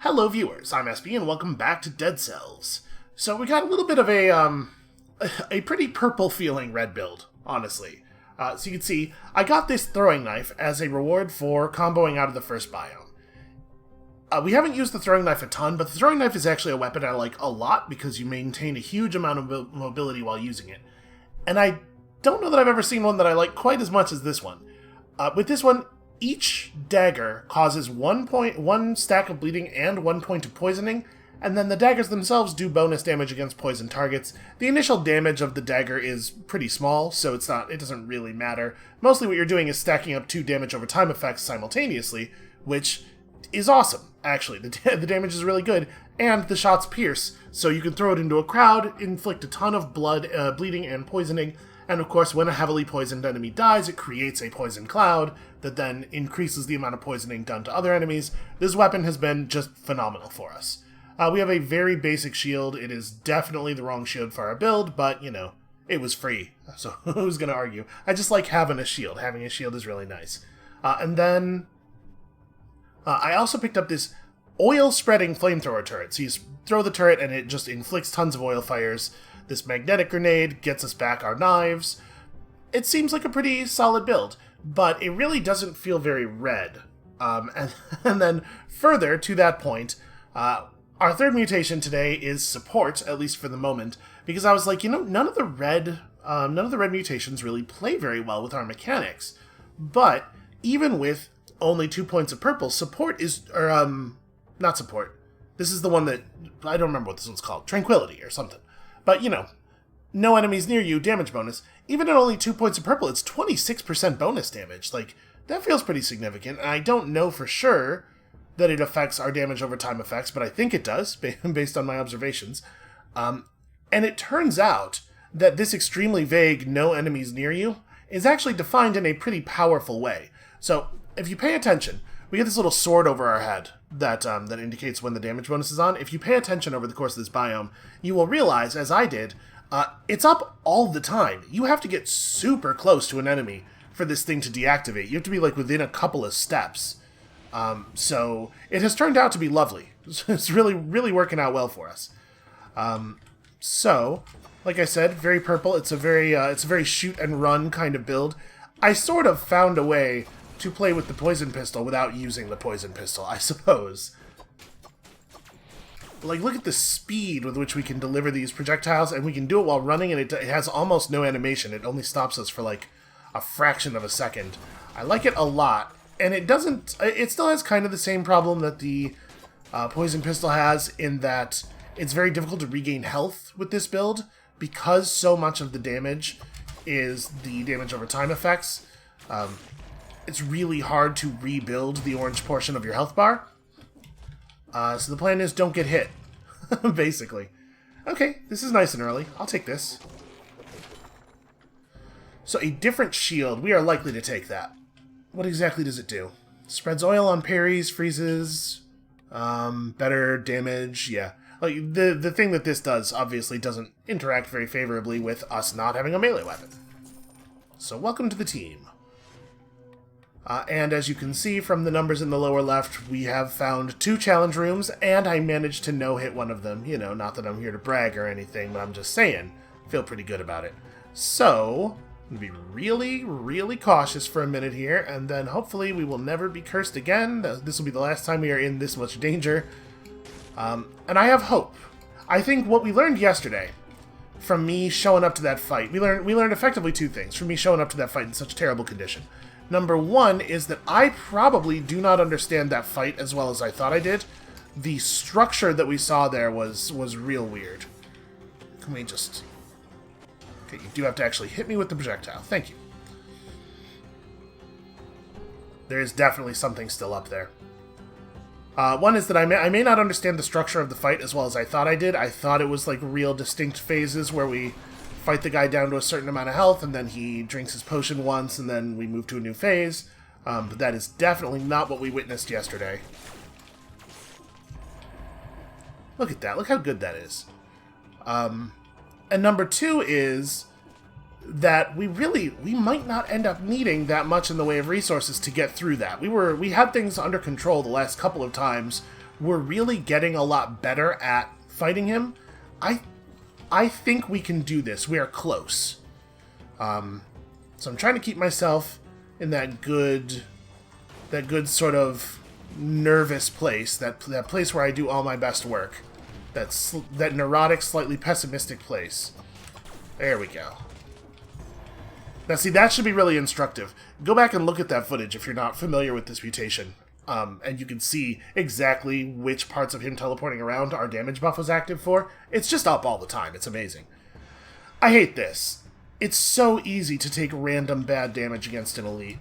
Hello viewers, I'm SB and welcome back to Dead Cells. So we got a little bit of a pretty purple feeling red build, honestly. So you can see, I got this throwing knife as a reward for comboing out of the first biome. We haven't used the throwing knife a ton, but the throwing knife is actually a weapon I like a lot because you maintain a huge amount of mobility while using it. And I don't know that I've ever seen one that I like quite as much as this one. With this one, each dagger causes 1 stack of bleeding and 1 point of poisoning, and then the daggers themselves do bonus damage against poison targets. The initial damage of the dagger is pretty small, so it doesn't really matter. Mostly what you're doing is stacking up 2 damage over time effects simultaneously, which is awesome, actually. The damage is really good, and the shots pierce, so you can throw it into a crowd, inflict a ton of bleeding and poisoning, and of course, when a heavily poisoned enemy dies, it creates a poison cloud that then increases the amount of poisoning done to other enemies. This weapon has been just phenomenal for us. We have a very basic shield. It is definitely the wrong shield for our build, but, you know, it was free, so who's going to argue? I just like having a shield. Having a shield is really nice. And then I also picked up this oil-spreading flamethrower turret. So you throw the turret and it just inflicts tons of oil fires. This magnetic grenade gets us back our knives. It seems like a pretty solid build, but it really doesn't feel very red. And then further to that point, our third mutation today is support, at least for the moment, because I was like, you know, none of the red mutations really play very well with our mechanics. But even with only 2 points of purple, support is, not support. This is the one that, I don't remember what this one's called, tranquility or something. But, you know, no enemies near you, damage bonus. Even at only 2 points of purple, it's 26% bonus damage. Like, that feels pretty significant, and I don't know for sure that it affects our damage over time effects, but I think it does, based on my observations. And it turns out that this extremely vague no enemies near you is actually defined in a pretty powerful way. So, if you pay attention, we get this little sword over our head that indicates when the damage bonus is on. If you pay attention over the course of this biome, you will realize, as I did, it's up all the time. You have to get super close to an enemy for this thing to deactivate. You have to be, like, within a couple of steps. So it has turned out to be lovely. It's really, really working out well for us. So, like I said, very purple. It's a very shoot and run kind of build. I sort of found a way to play with the poison pistol without using the poison pistol, I suppose. Like, look at the speed with which we can deliver these projectiles, and we can do it while running, and it has almost no animation. It only stops us for, like, a fraction of a second. I like it a lot, and it still has kind of the same problem that the poison pistol has, in that it's very difficult to regain health with this build, because so much of the damage is the damage over time effects. It's really hard to rebuild the orange portion of your health bar. So the plan is don't get hit, basically. Okay, this is nice and early. I'll take this. So a different shield. We are likely to take that. What exactly does it do? Spreads oil on parries, freezes, better damage, yeah. Like, the thing that this does, obviously, doesn't interact very favorably with us not having a melee weapon. So welcome to the team. And as you can see from the numbers in the lower left, we have found 2 challenge rooms, and I managed to no-hit one of them. You know, not that I'm here to brag or anything, but I'm just saying, feel pretty good about it. So, I'm going to be really, really cautious for a minute here, and then hopefully we will never be cursed again. This will be the last time we are in this much danger. And I have hope. I think what we learned yesterday from me showing up to that fight, we learned effectively 2 things from me showing up to that fight in such terrible condition. Number 1 is that I probably do not understand that fight as well as I thought I did. The structure that we saw there was real weird. Can we just... Okay, you do have to actually hit me with the projectile. Thank you. There is definitely something still up there. One is that I may not understand the structure of the fight as well as I thought I did. I thought it was like real distinct phases where we fight the guy down to a certain amount of health, and then he drinks his potion once, and then we move to a new phase. But that is definitely not what we witnessed yesterday. Look at that. Look how good that is. And number 2 is that we might not end up needing that much in the way of resources to get through that. We had things under control the last couple of times we're really getting a lot better at fighting him. I think we can do this. We are close. So I'm trying to keep myself in that good sort of nervous place, that place where I do all my best work. That neurotic, slightly pessimistic place. There we go. Now see, that should be really instructive. Go back and look at that footage if you're not familiar with this mutation. And you can see exactly which parts of him teleporting around our damage buff was active for. It's just up all the time. It's amazing. I hate this. It's so easy to take random bad damage against an elite.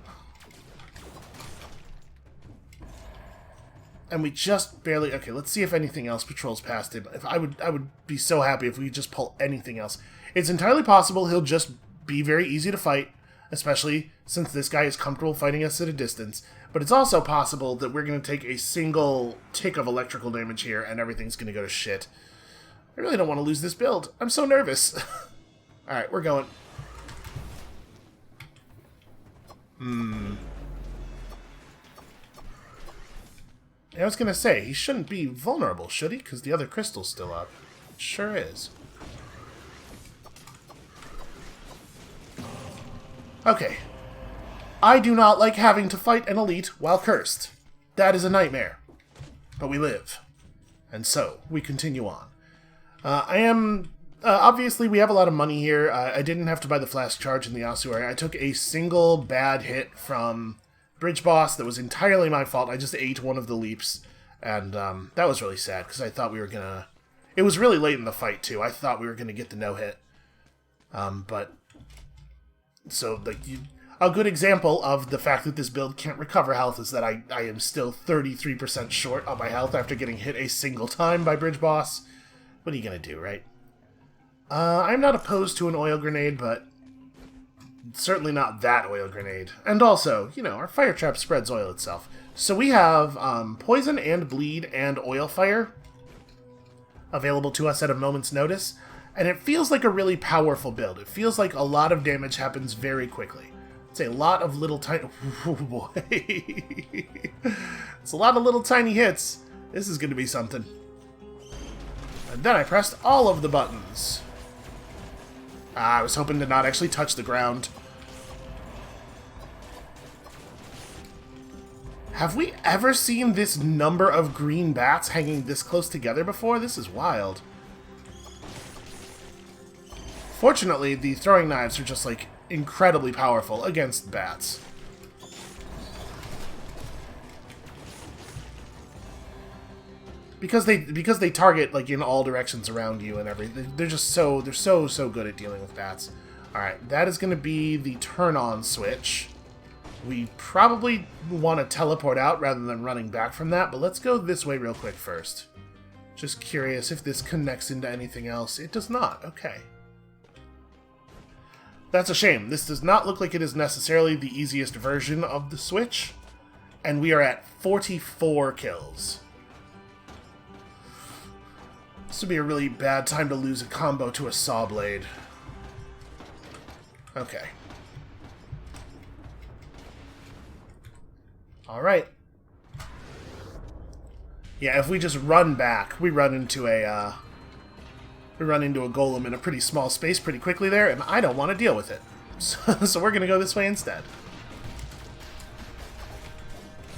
And we just barely... Okay, let's see if anything else patrols past him. I would be so happy if we could just pull anything else. It's entirely possible he'll just be very easy to fight, especially since this guy is comfortable fighting us at a distance. But it's also possible that we're going to take a single tick of electrical damage here and everything's going to go to shit. I really don't want to lose this build. I'm so nervous. Alright, we're going. I was going to say, he shouldn't be vulnerable, should he? Because the other crystal's still up. It sure is. Okay. I do not like having to fight an elite while cursed. That is a nightmare. But we live. And so, we continue on. Obviously, we have a lot of money here. I didn't have to buy the flask charge in the ossuary. I took a single bad hit from Bridge Boss that was entirely my fault. I just ate one of the leaps. And that was really sad, because I thought we were gonna... It was really late in the fight, too. I thought we were gonna get the no-hit. But... So, like, a good example of the fact that this build can't recover health is that I am still 33% short on my health after getting hit a single time by Bridge Boss. What are you gonna do, right? I'm not opposed to an oil grenade, but certainly not that oil grenade. And also, you know, our fire trap spreads oil itself. So we have poison and bleed and oil fire available to us at a moment's notice. And it feels like a really powerful build. It feels like a lot of damage happens very quickly. It's a lot of little tiny... Oh boy. It's a lot of little tiny hits. This is going to be something. And then I pressed all of the buttons. I was hoping to not actually touch the ground. Have we ever seen this number of green bats hanging this close together before? This is wild. Fortunately, the throwing knives are just, like, incredibly powerful against bats. Because they target, like, in all directions around you and everything. They're so good at dealing with bats. Alright, that is going to be the turn-on switch. We probably want to teleport out rather than running back from that, but let's go this way real quick first. Just curious if this connects into anything else. It does not. Okay. That's a shame. This does not look like it is necessarily the easiest version of the Switch, and we are at 44 kills. This would be a really bad time to lose a combo to a saw blade. Okay. Alright. Yeah, if we just run back, we run into a golem in a pretty small space pretty quickly there, and I don't want to deal with it. So we're going to go this way instead.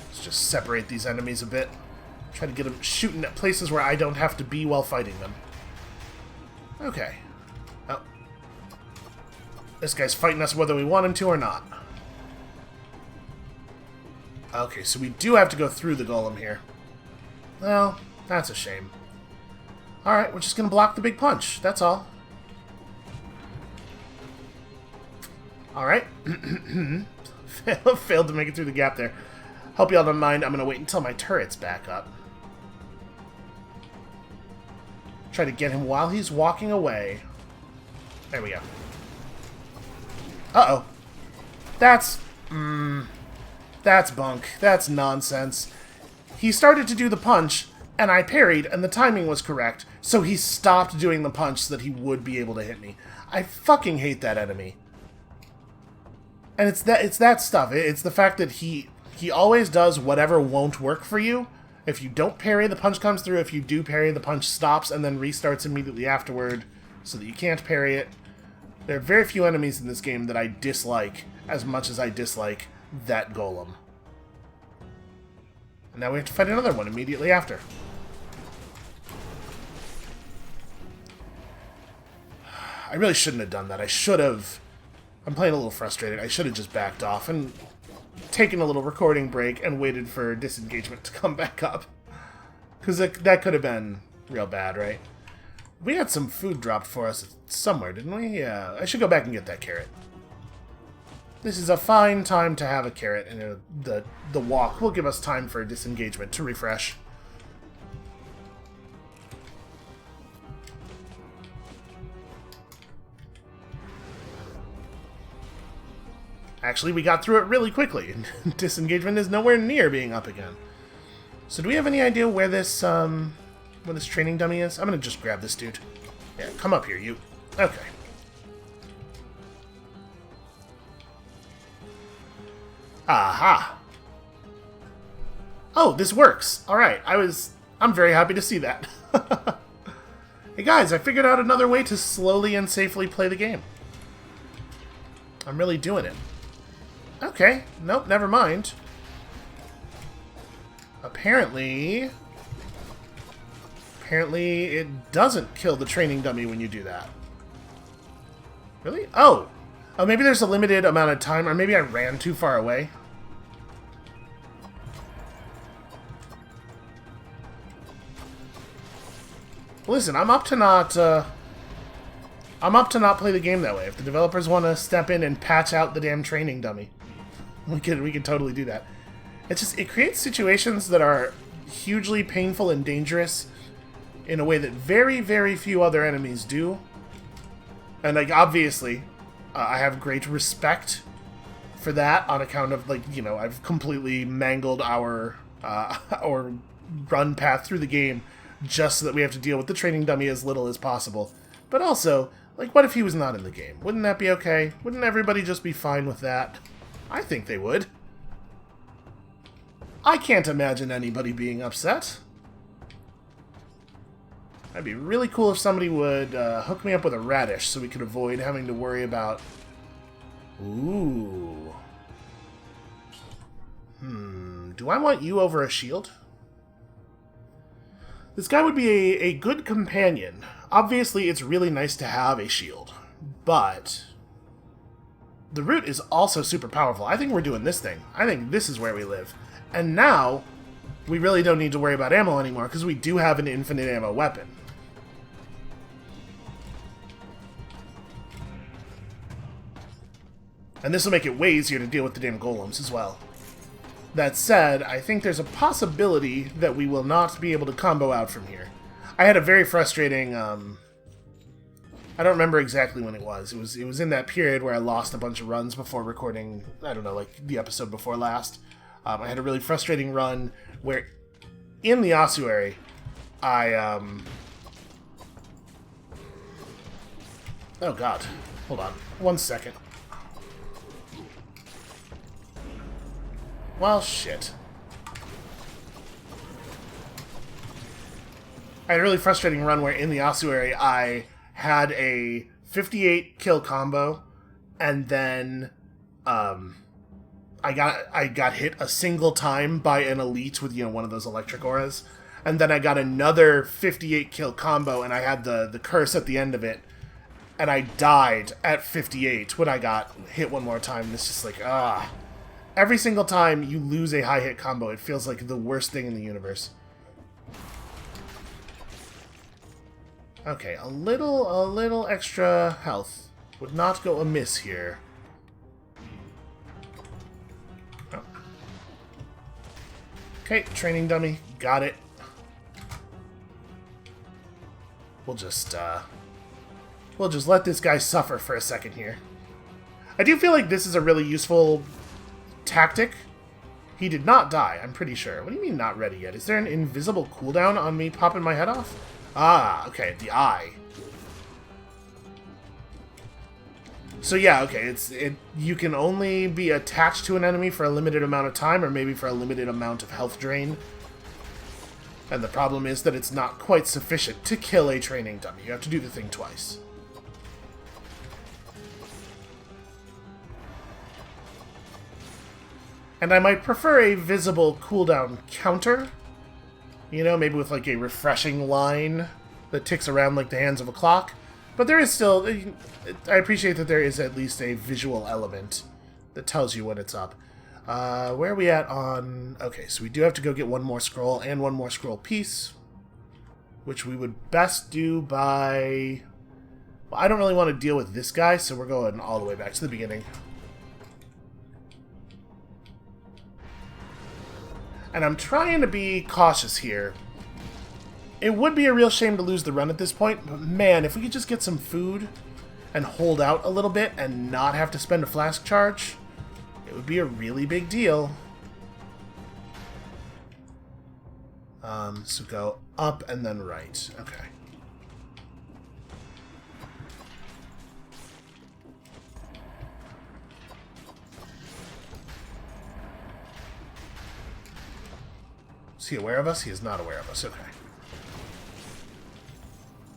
Let's just separate these enemies a bit. Try to get them shooting at places where I don't have to be while fighting them. Okay. Oh. This guy's fighting us whether we want him to or not. Okay, so we do have to go through the golem here. Well, that's a shame. Alright, we're just going to block the big punch. That's all. Alright. Failed to make it through the gap there. Hope y'all don't mind. I'm going to wait until my turret's back up. Try to get him while he's walking away. There we go. Uh-oh. That's bunk. That's nonsense. He started to do the punch, and I parried, and the timing was correct, so he stopped doing the punch so that he would be able to hit me. I fucking hate that enemy. And it's that stuff. It's the fact that he always does whatever won't work for you. If you don't parry, the punch comes through. If you do parry, the punch stops and then restarts immediately afterward so that you can't parry it. There are very few enemies in this game that I dislike as much as I dislike that golem. And now we have to fight another one immediately after. I really shouldn't have done that. I should have... I'm playing a little frustrated. I should have just backed off and taken a little recording break and waited for disengagement to come back up. Because that could have been real bad, right? We had some food dropped for us somewhere, didn't we? Yeah, I should go back and get that carrot. This is a fine time to have a carrot, and the walk will give us time for disengagement to refresh. Actually, we got through it really quickly, and disengagement is nowhere near being up again. So do we have any idea where this training dummy is? I'm gonna just grab this dude. Yeah, come up here, you. Okay. Aha! Oh, this works! Alright, I'm very happy to see that. Hey guys, I figured out another way to slowly and safely play the game. I'm really doing it. Okay, nope, never mind. Apparently it doesn't kill the training dummy when you do that. Really? Oh! Oh, maybe there's a limited amount of time, or maybe I ran too far away. Listen, I'm up to not play the game that way. If the developers want to step in and patch out the damn training dummy, we can totally do that. It's just, it creates situations that are hugely painful and dangerous in a way that very, very few other enemies do. And, like, obviously, I have great respect for that on account of, like, you know, I've completely mangled our run path through the game just so that we have to deal with the training dummy as little as possible. But also, like, what if he was not in the game? Wouldn't that be okay? Wouldn't everybody just be fine with that? I think they would. I can't imagine anybody being upset. That'd be really cool if somebody would hook me up with a radish so we could avoid having to worry about... Ooh. Do I want you over a shield? This guy would be a good companion. Obviously, it's really nice to have a shield, but the root is also super powerful. I think we're doing this thing. I think this is where we live. And now, we really don't need to worry about ammo anymore, because we do have an infinite ammo weapon. And this will make it way easier to deal with the damn golems as well. That said, I think there's a possibility that we will not be able to combo out from here. I had a very frustrating, I don't remember exactly when it was. It was in that period where I lost a bunch of runs before recording, I don't know, like the episode before last. I had a really frustrating run where, in the ossuary, I, oh god, hold on, 1 second. Well, shit. I had a really frustrating run where in the ossuary I had a 58 kill combo, and then I got hit a single time by an elite with, you know, one of those electric auras, and then I got another 58 kill combo, and I had the curse at the end of it, and I died at 58 when I got hit one more time, and it's just like, ah. Every single time you lose a high hit combo, it feels like the worst thing in the universe. Okay, a little extra health would not go amiss here. Oh. Okay, training dummy, got it. We'll just let this guy suffer for a second here. I do feel like this is a really useful tactic. He did not die, I'm pretty sure. What do you mean not ready yet? Is there an invisible cooldown on me popping my head off? Ah, okay, the eye. So yeah, okay, you can only be attached to an enemy for a limited amount of time, or maybe for a limited amount of health drain. And the problem is that it's not quite sufficient to kill a training dummy. You have to do the thing twice. And I might prefer a visible cooldown counter. You know, maybe with like a refreshing line that ticks around like the hands of a clock. But there is still... I appreciate that there is at least a visual element that tells you when it's up. Where are we at on... Okay, so we do have to go get one more scroll and one more scroll piece. Which we would best do by... Well, I don't really want to deal with this guy, so we're going all the way back to the beginning. And I'm trying to be cautious here. It would be a real shame to lose the run at this point, but man, if we could just get some food and hold out a little bit and not have to spend a flask charge, it would be a really big deal. So go up and then right. Okay. Is he aware of us? He is not aware of us. Okay.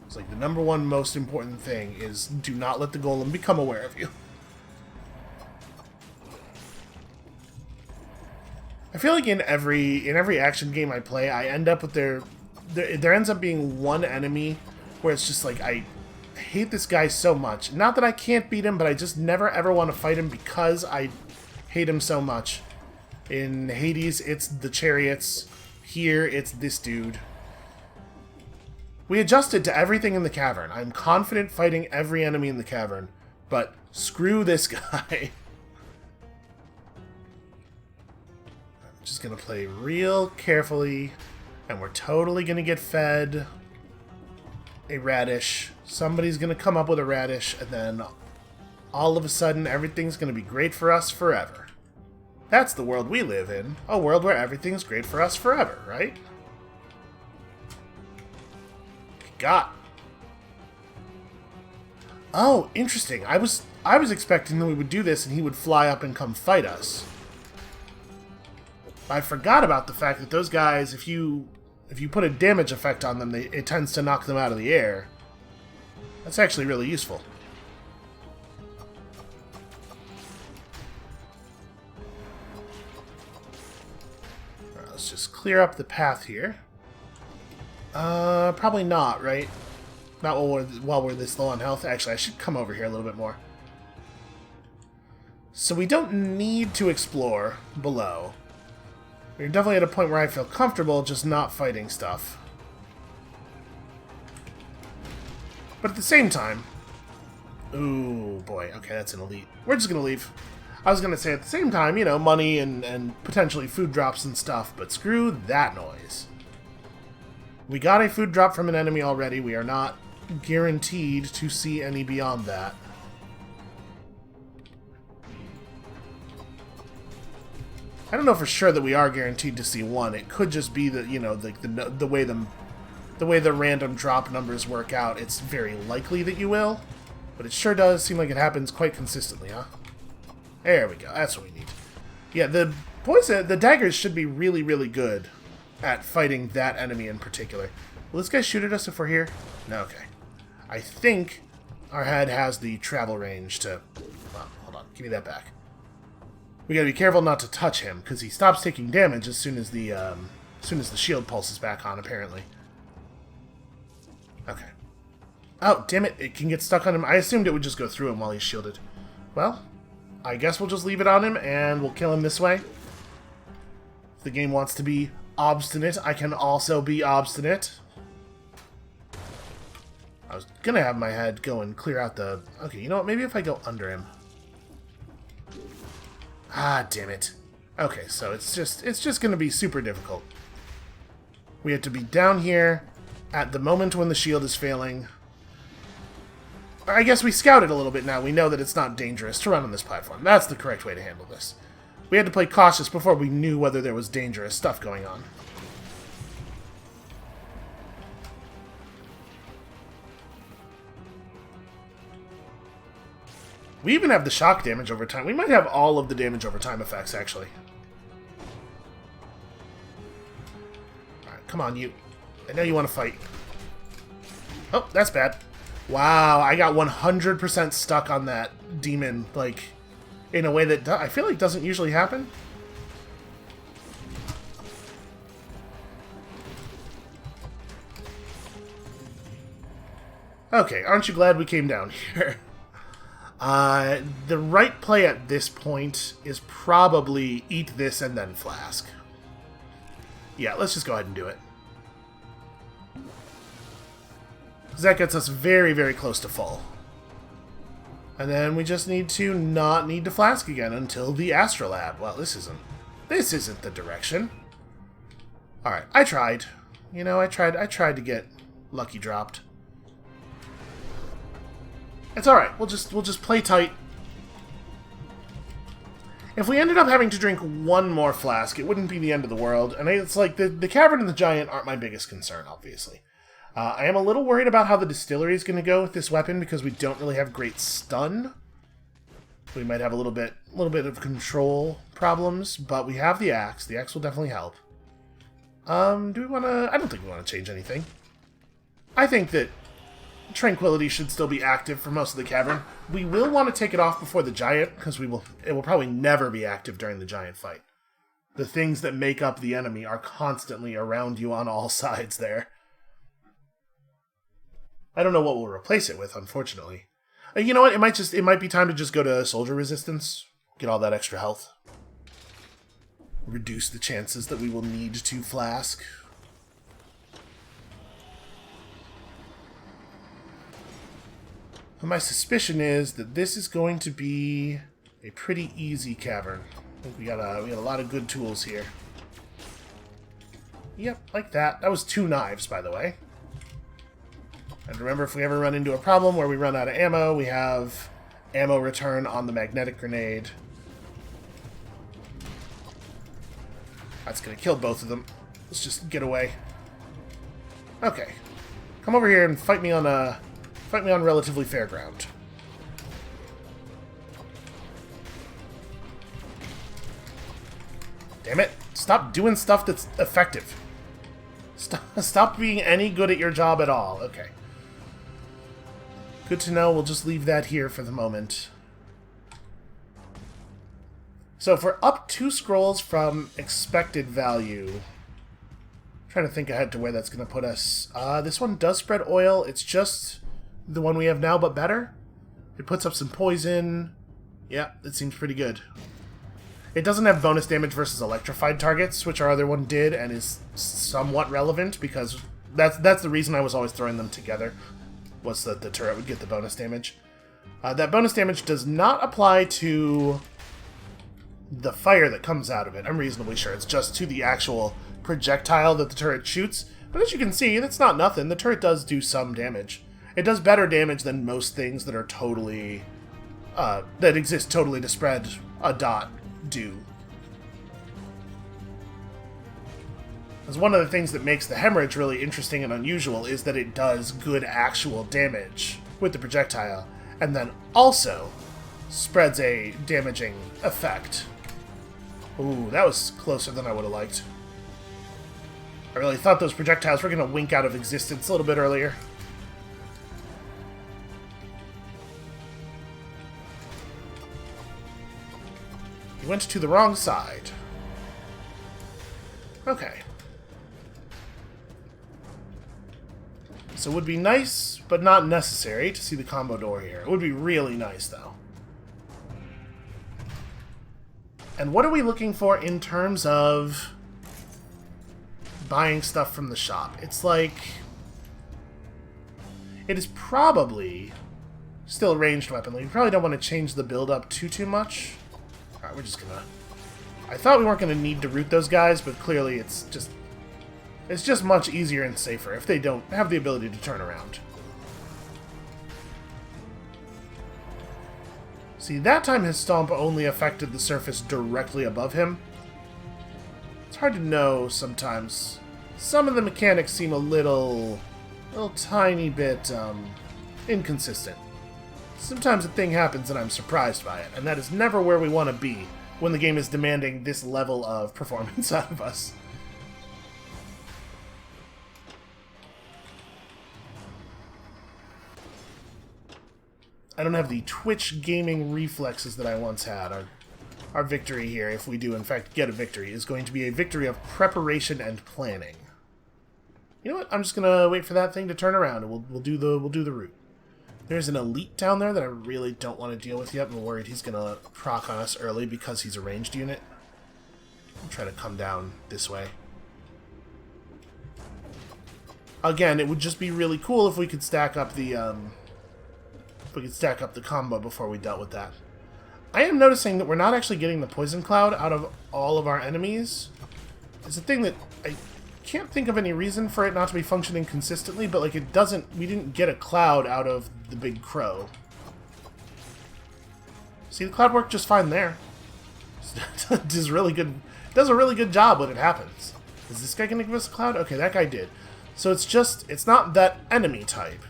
It's like the number one most important thing is do not let the golem become aware of you. I feel like in every action game I play, I end up with there ends up being one enemy where it's just like, I hate this guy so much. Not that I can't beat him, but I just never ever want to fight him because I hate him so much. In Hades, it's the chariots. Here, it's this dude. We adjusted to everything in the cavern. I'm confident fighting every enemy in the cavern, but screw this guy. I'm just gonna play real carefully, and we're totally gonna get fed a radish. Somebody's gonna come up with a radish, and then all of a sudden everything's gonna be great for us forever. That's the world we live in. A world where everything's great for us forever, right? Got. Oh, interesting. I was expecting that we would do this and he would fly up and come fight us. I forgot about the fact that those guys, if you put a damage effect on them, it tends to knock them out of the air. That's actually really useful. Right, let's just clear up the path here. Probably not, right? Not while we're this low on health. Actually, I should come over here a little bit more. So we don't need to explore below. We're definitely at a point where I feel comfortable just not fighting stuff. But at the same time... Ooh, boy. Okay, that's an elite. We're just gonna leave. I was gonna say at the same time, you know, money and potentially food drops and stuff, but screw that noise. We got a food drop from an enemy already. We are not guaranteed to see any beyond that. I don't know for sure that we are guaranteed to see one. It could just be that, you know, the way the random drop numbers work out. It's very likely that you will, but it sure does seem like it happens quite consistently, huh? There we go. That's what we need. Yeah, the poison, the daggers should be really, really good at fighting that enemy in particular. Will this guy shoot at us if we're here? No, okay. I think our head has the travel range to... Well, hold on. Give me that back. We gotta be careful not to touch him, because he stops taking damage as soon as the shield pulses back on, apparently. Okay. Oh, damn it. It can get stuck on him. I assumed it would just go through him while he's shielded. Well, I guess we'll just leave it on him, and we'll kill him this way. If the game wants to be obstinate, I can also be obstinate. I was gonna have my head go and clear out the... Okay, you know what? Maybe if I go under him. Ah, damn it. Okay, so it's just gonna be super difficult. We have to be down here at the moment when the shield is failing. I guess we scouted a little bit now. We know that it's not dangerous to run on this platform. That's the correct way to handle this. We had to play cautious before we knew whether there was dangerous stuff going on. We even have the shock damage over time. We might have all of the damage over time effects, actually. Alright, Come on, you. I know you want to fight. Oh, that's bad. Wow, I got 100% stuck on that demon, like, in a way that I feel like doesn't usually happen. Okay, aren't you glad we came down here? The right play at this point is probably eat this and then flask. Yeah, let's just go ahead and do it. Because that gets us very, very close to full. And then we just need to not need to flask again until the Astrolab. Well, this isn't the direction. Alright, I tried. You know, I tried to get lucky dropped. It's alright, we'll just play tight. If we ended up having to drink one more flask, it wouldn't be the end of the world. And it's like, the Cavern and the Giant aren't my biggest concern, obviously. I am a little worried about how the distillery is going to go with this weapon, because we don't really have great stun. We might have a little bit of control problems, but we have the axe. The axe will definitely help. Do we want to... I don't think we want to change anything. I think that Tranquility should still be active for most of the Cavern. We will want to take it off before the Giant, because it will probably never be active during the Giant fight. The things that make up the enemy are constantly around you on all sides there. I don't know what we'll replace it with, unfortunately. You know what? It might be time to just go to Soldier Resistance. Get all that extra health. Reduce the chances that we will need to flask. And my suspicion is that this is going to be a pretty easy cavern. I think we got a lot of good tools here. Yep, like that. That was 2 knives, by the way. And remember, if we ever run into a problem where we run out of ammo, we have ammo return on the magnetic grenade. That's going to kill both of them. Let's just get away. Okay. Come over here and fight me on relatively fair ground. Damn it. Stop doing stuff that's effective. Stop being any good at your job at all. Okay. Good to know. We'll just leave that here for the moment. So if we're up 2 scrolls from expected value... I'm trying to think ahead to where that's going to put us. This one does spread oil. It's just the one we have now, but better. It puts up some poison. Yeah, it seems pretty good. It doesn't have bonus damage versus electrified targets, which our other one did, and is somewhat relevant, because that's the reason I was always throwing them together, was that the turret would get the bonus damage. That bonus damage does not apply to the fire that comes out of it. I'm reasonably sure it's just to the actual projectile that the turret shoots. But as you can see, that's not nothing. The turret does do some damage. It does better damage than most things that are totally... that exist totally to spread a dot do. Because one of the things that makes the hemorrhage really interesting and unusual is that it does good actual damage with the projectile, and then also spreads a damaging effect. Ooh, that was closer than I would have liked. I really thought those projectiles were going to wink out of existence a little bit earlier. You went to the wrong side. Okay. So it would be nice, but not necessary, to see the combo door here. It would be really nice, though. And what are we looking for in terms of buying stuff from the shop? It's like... it is probably still a ranged weapon. We probably don't want to change the build up too much. Alright, we're just gonna... I thought we weren't gonna need to root those guys, but clearly it's just much easier and safer if they don't have the ability to turn around. See, that time his stomp only affected the surface directly above him. It's hard to know sometimes. Some of the mechanics seem a little tiny bit inconsistent. Sometimes a thing happens and I'm surprised by it, and that is never where we want to be when the game is demanding this level of performance out of us. I don't have the Twitch gaming reflexes that I once had. Our victory here, if we do in fact get a victory, is going to be a victory of preparation and planning. You know what? I'm just gonna wait for that thing to turn around, and we'll do the route. There's an elite down there that I really don't want to deal with yet. I'm worried he's gonna proc on us early because he's a ranged unit. I'll try to come down this way. Again, it would just be really cool if we could stack up the combo before we dealt with that. I am noticing that we're not actually getting the poison cloud out of all of our enemies. It's a thing that I can't think of any reason for it not to be functioning consistently, but like it doesn't, we didn't get a cloud out of the big crow. See, the cloud worked just fine there. Does a really good job when it happens. Is this guy gonna give us a cloud? Okay, that guy did. So it's not that enemy type.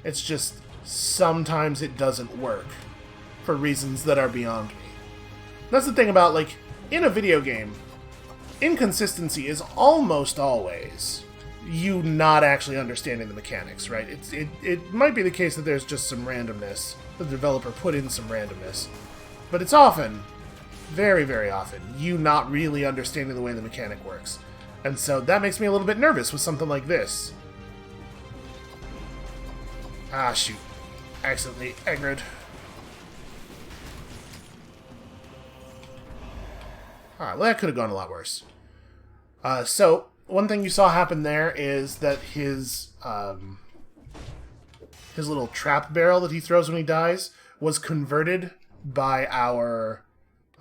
It's just sometimes it doesn't work for reasons that are beyond me. That's the thing about, like, in a video game, inconsistency is almost always you not actually understanding the mechanics, right? It might be the case that there's just some randomness. The developer put in some randomness. But it's often, very, very often, you not really understanding the way the mechanic works. And so that makes me a little bit nervous with something like this. Ah, shoot. Accidentally aggroed. Alright, well that could have gone a lot worse. So, one thing you saw happen there is that his little trap barrel that he throws when he dies was converted by our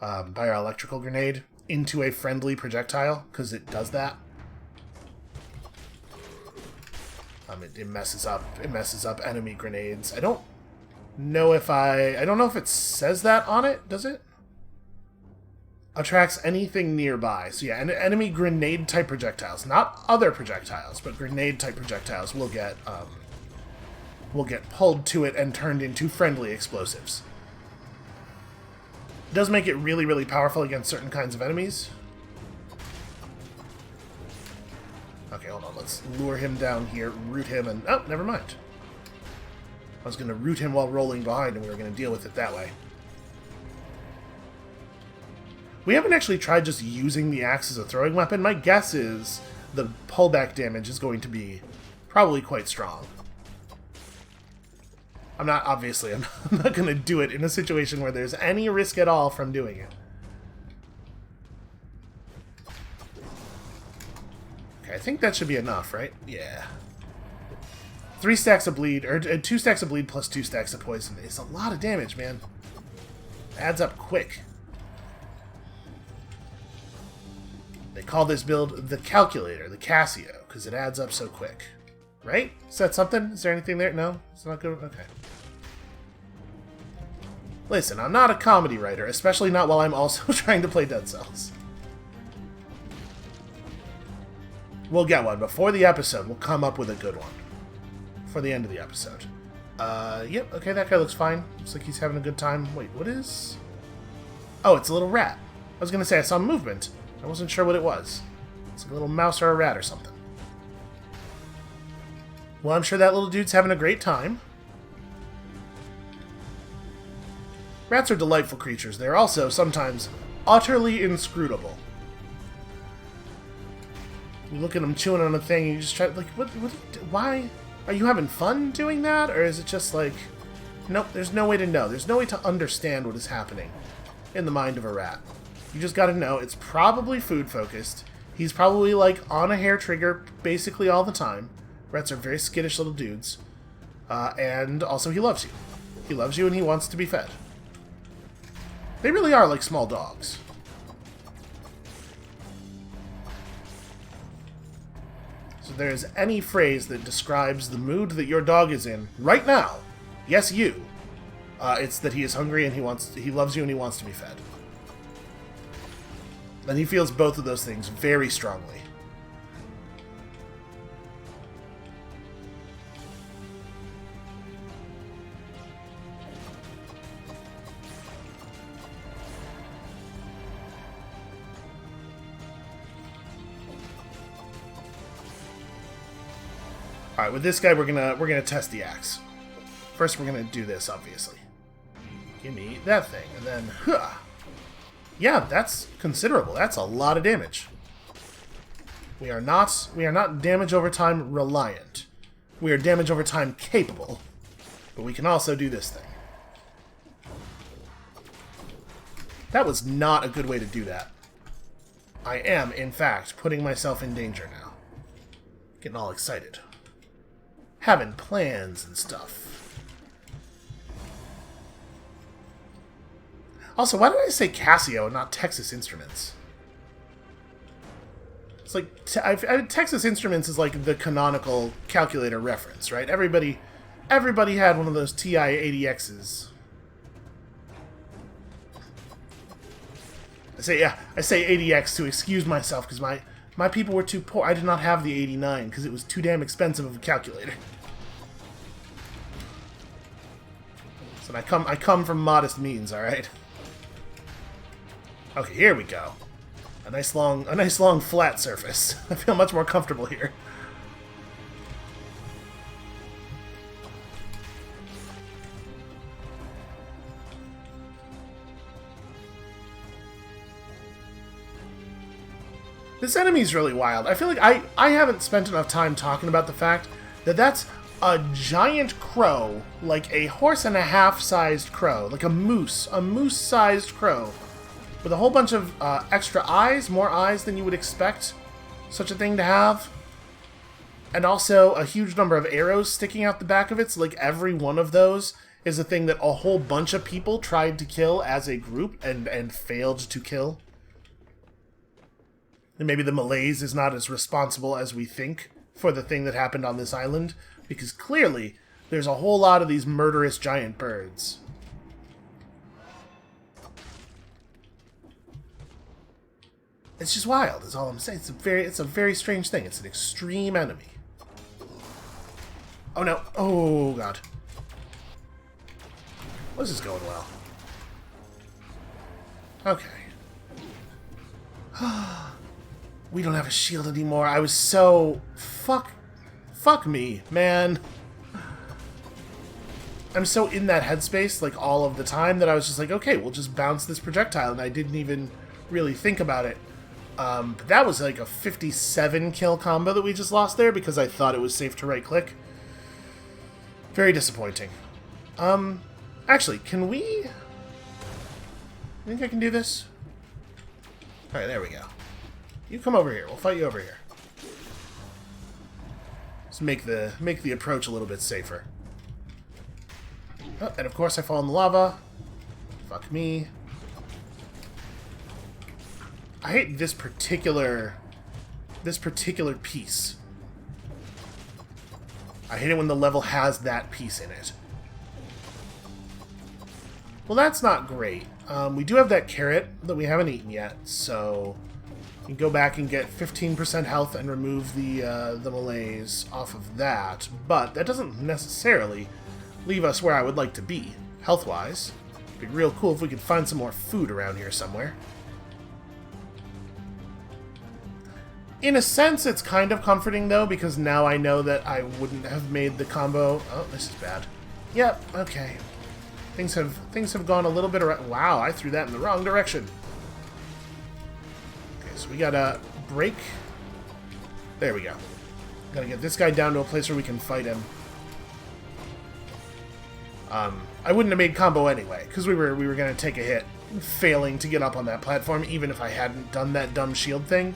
electrical grenade into a friendly projectile, because it does that. It messes up enemy grenades. I don't know if it says that on it, does it? Attracts anything nearby. So yeah, enemy grenade type projectiles, not other projectiles, but grenade type projectiles will get pulled to it and turned into friendly explosives. It does make it really, really powerful against certain kinds of enemies. Okay, hold on. Let's lure him down here, root him, and... oh, never mind. I was going to root him while rolling behind, and we were going to deal with it that way. We haven't actually tried just using the axe as a throwing weapon. My guess is the pullback damage is going to be probably quite strong. I'm not going to do it in a situation where there's any risk at all from doing it. Okay, I think that should be enough, right? Yeah. 3 stacks of bleed, or 2 stacks of bleed plus 2 stacks of poison. It's a lot of damage, man. Adds up quick. They call this build the Calculator, the Casio, because it adds up so quick. Right? Is that something? Is there anything there? No? It's not good? Okay. Listen, I'm not a comedy writer, especially not while I'm also trying to play Dead Cells. We'll get one. Before the episode, we'll come up with a good one. For the end of the episode. Yep, okay, that guy looks fine. Looks like he's having a good time. Wait, what is... oh, it's a little rat. I was going to say I saw movement. I wasn't sure what it was. It's a little mouse or a rat or something. Well, I'm sure that little dude's having a great time. Rats are delightful creatures. They're also sometimes utterly inscrutable. You look at them chewing on a thing and you just try, like, why? Are you having fun doing that? Or is it just like, nope, there's no way to know. There's no way to understand what is happening in the mind of a rat. You just gotta know it's probably food focused. He's probably like on a hair trigger basically all the time. Rats are very skittish little dudes. And also he loves you. He loves you and he wants to be fed. They really are like small dogs. So there's any phrase that describes the mood that your dog is in right now. Yes, you. It's that he is hungry and he loves you and he wants to be fed. And he feels both of those things very strongly. Alright, with this guy we're gonna test the axe. First we're gonna do this, obviously. Give me that thing. And then, huh. Yeah, that's considerable. That's a lot of damage. We are not damage over time reliant. We are damage over time capable. But we can also do this thing. That was not a good way to do that. I am, in fact, putting myself in danger now. Getting all excited. Having plans and stuff. Also, why did I say Casio and not Texas Instruments? It's like, Texas Instruments is like the canonical calculator reference, right? Everybody had one of those TI-80Xs. I say 80X to excuse myself, because my people were too poor. I did not have the 89, because it was too damn expensive of a calculator. So I come from modest means, alright? Okay, here we go. A nice long flat surface. I feel much more comfortable here. This enemy's really wild. I feel like I haven't spent enough time talking about the fact that that's a giant crow, like a horse and a half sized crow, like a moose-sized crow, with a whole bunch of extra eyes, more eyes than you would expect such a thing to have, and also a huge number of arrows sticking out the back of it, so like every one of those is a thing that a whole bunch of people tried to kill as a group and failed to kill. And maybe the Malaise is not as responsible as we think for the thing that happened on this island, because clearly there's a whole lot of these murderous giant birds. It's just wild, is all I'm saying. It's a very strange thing. It's an extreme enemy. Oh no. Oh god. This is going well. Okay. We don't have a shield anymore. I was so... Fuck me, man. I'm so in that headspace, like, all of the time that I was just like, okay, we'll just bounce this projectile, and I didn't even really think about it. But that was like a 57 kill combo that we just lost there because I thought it was safe to right-click. Very disappointing. Actually, can we... I think I can do this? Alright, there we go. You come over here. We'll fight you over here. Let's make the approach a little bit safer. Oh, and of course I fall in the lava. Fuck me. I hate this particular piece. I hate it when the level has that piece in it. Well, that's not great. We do have that carrot that we haven't eaten yet, so you can go back and get 15% health and remove the malaise off of that. But that doesn't necessarily leave us where I would like to be, health-wise. It'd be real cool if we could find some more food around here somewhere. In a sense, it's kind of comforting, though, because now I know that I wouldn't have made the combo... Oh, this is bad. Yep, okay. Things have gone a little bit around... Wow, I threw that in the wrong direction. Okay, so we gotta break... There we go. Gotta get this guy down to a place where we can fight him. I wouldn't have made combo anyway, because we were gonna take a hit, failing to get up on that platform, even if I hadn't done that dumb shield thing.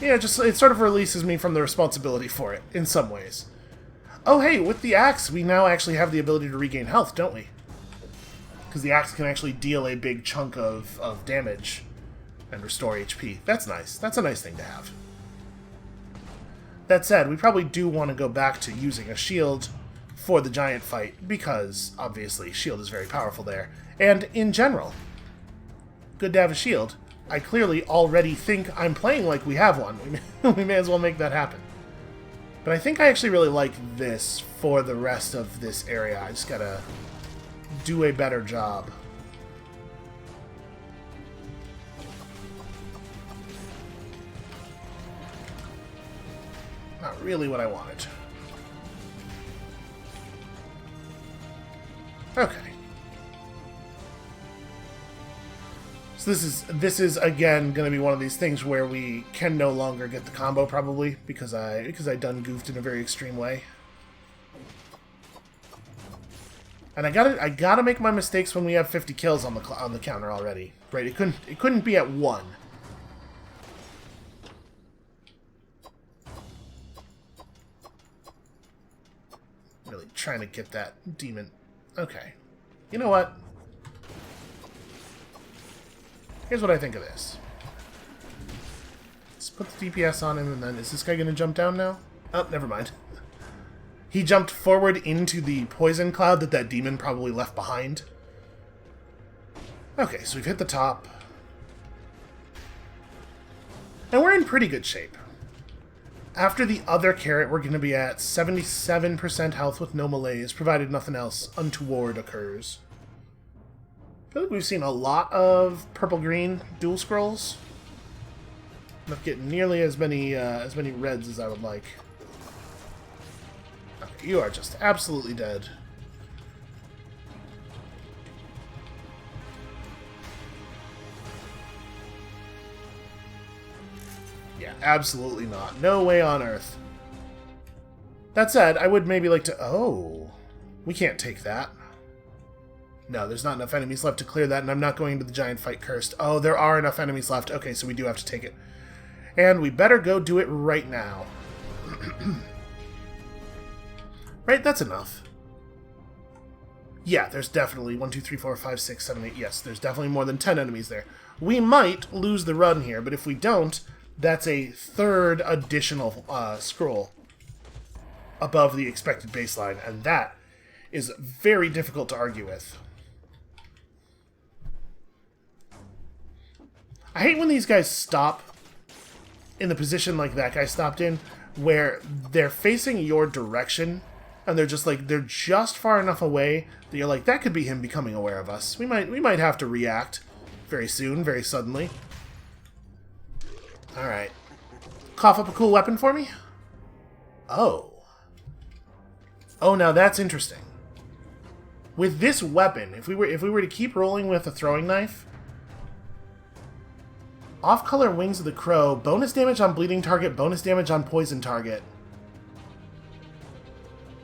Yeah, just it sort of releases me from the responsibility for it, in some ways. Oh hey, with the axe, we now actually have the ability to regain health, don't we? Because the axe can actually deal a big chunk of damage and restore HP. That's nice. That's a nice thing to have. That said, we probably do want to go back to using a shield for the giant fight, because, obviously, shield is very powerful there. And, in general, good to have a shield. I clearly already think I'm playing like we have one. We may as well make that happen. But I think I actually really like this for the rest of this area. I just gotta do a better job. Not really what I wanted. Okay. So this is again going to be one of these things where we can no longer get the combo probably because I done goofed in a very extreme way. And I gotta make my mistakes when we have 50 kills on the counter already. Right? It couldn't be at 1. Really trying to get that demon. Okay. You know what? Here's what I think of this. Let's put the DPS on him, and then... Is this guy going to jump down now? Oh, never mind. He jumped forward into the poison cloud that demon probably left behind. Okay, so we've hit the top. And we're in pretty good shape. After the other carrot, we're going to be at 77% health with no malaise, provided nothing else untoward occurs. I feel like we've seen a lot of purple-green dual scrolls. Not getting nearly as many reds as I would like. Okay, you are just absolutely dead. Yeah, absolutely not. No way on earth. That said, I would maybe like to... Oh, we can't take that. No, there's not enough enemies left to clear that, and I'm not going into the giant fight cursed. Oh, there are enough enemies left. Okay, so we do have to take it. And we better go do it right now. Right, that's enough. Yeah, there's definitely 1, 2, 3, 4, 5, 6, 7, 8. Yes, there's definitely more than 10 enemies there. We might lose the run here, but if we don't, that's a third additional scroll above the expected baseline, and that is very difficult to argue with. I hate when these guys stop in the position like that guy stopped in, where they're facing your direction, and they're just far enough away that you're like, that could be him becoming aware of us. We might have to react very soon, very suddenly. Alright. Cough up a cool weapon for me? Oh. Oh, now that's interesting. With this weapon, if we were to keep rolling with a throwing knife, off-color Wings of the Crow, bonus damage on bleeding target, bonus damage on poison target.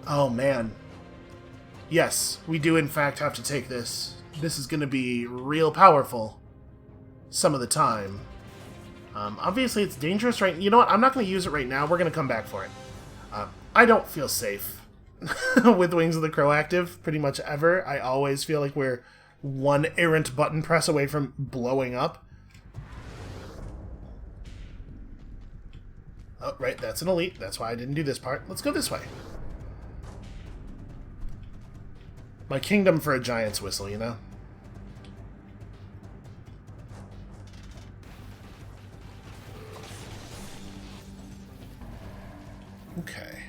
Oh, man. Yes, we do in fact have to take this. This is going to be real powerful some of the time. Obviously, it's dangerous right... You know what? I'm not going to use it right now. We're going to come back for it. I don't feel safe with Wings of the Crow active, pretty much ever. I always feel like we're one errant button press away from blowing up. Oh, right, that's an elite. That's why I didn't do this part. Let's go this way. My kingdom for a giant's whistle, you know? Okay.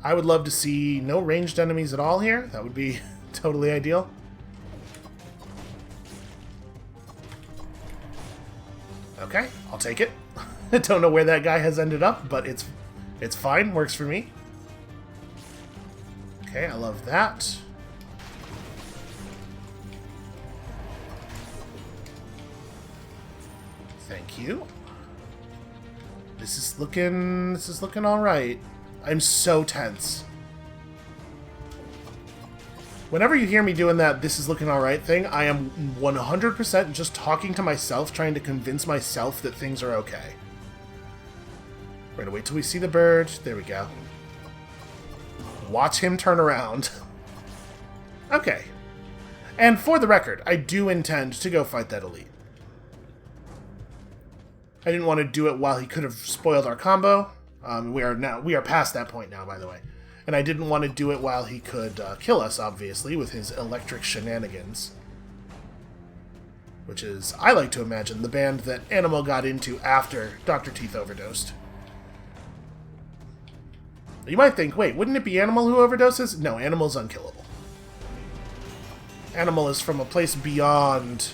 I would love to see no ranged enemies at all here. That would be totally ideal. Okay, I'll take it. I don't know where that guy has ended up, but it's fine. Works for me. Okay, I love that. Thank you. This is looking all right. I'm so tense. Whenever you hear me doing that "this is looking all right" thing, I am 100% just talking to myself, trying to convince myself that things are okay. We're gonna wait till we see the bird. There we go. Watch him turn around. Okay. And for the record, I do intend to go fight that elite. I didn't want to do it while he could have spoiled our combo. We are past that point now, by the way. And I didn't want to do it while he could kill us, obviously, with his electric shenanigans. Which is, I like to imagine, the band that Animal got into after Dr. Teeth overdosed. You might think, wait, wouldn't it be Animal who overdoses? No, Animal's unkillable. Animal is from a place beyond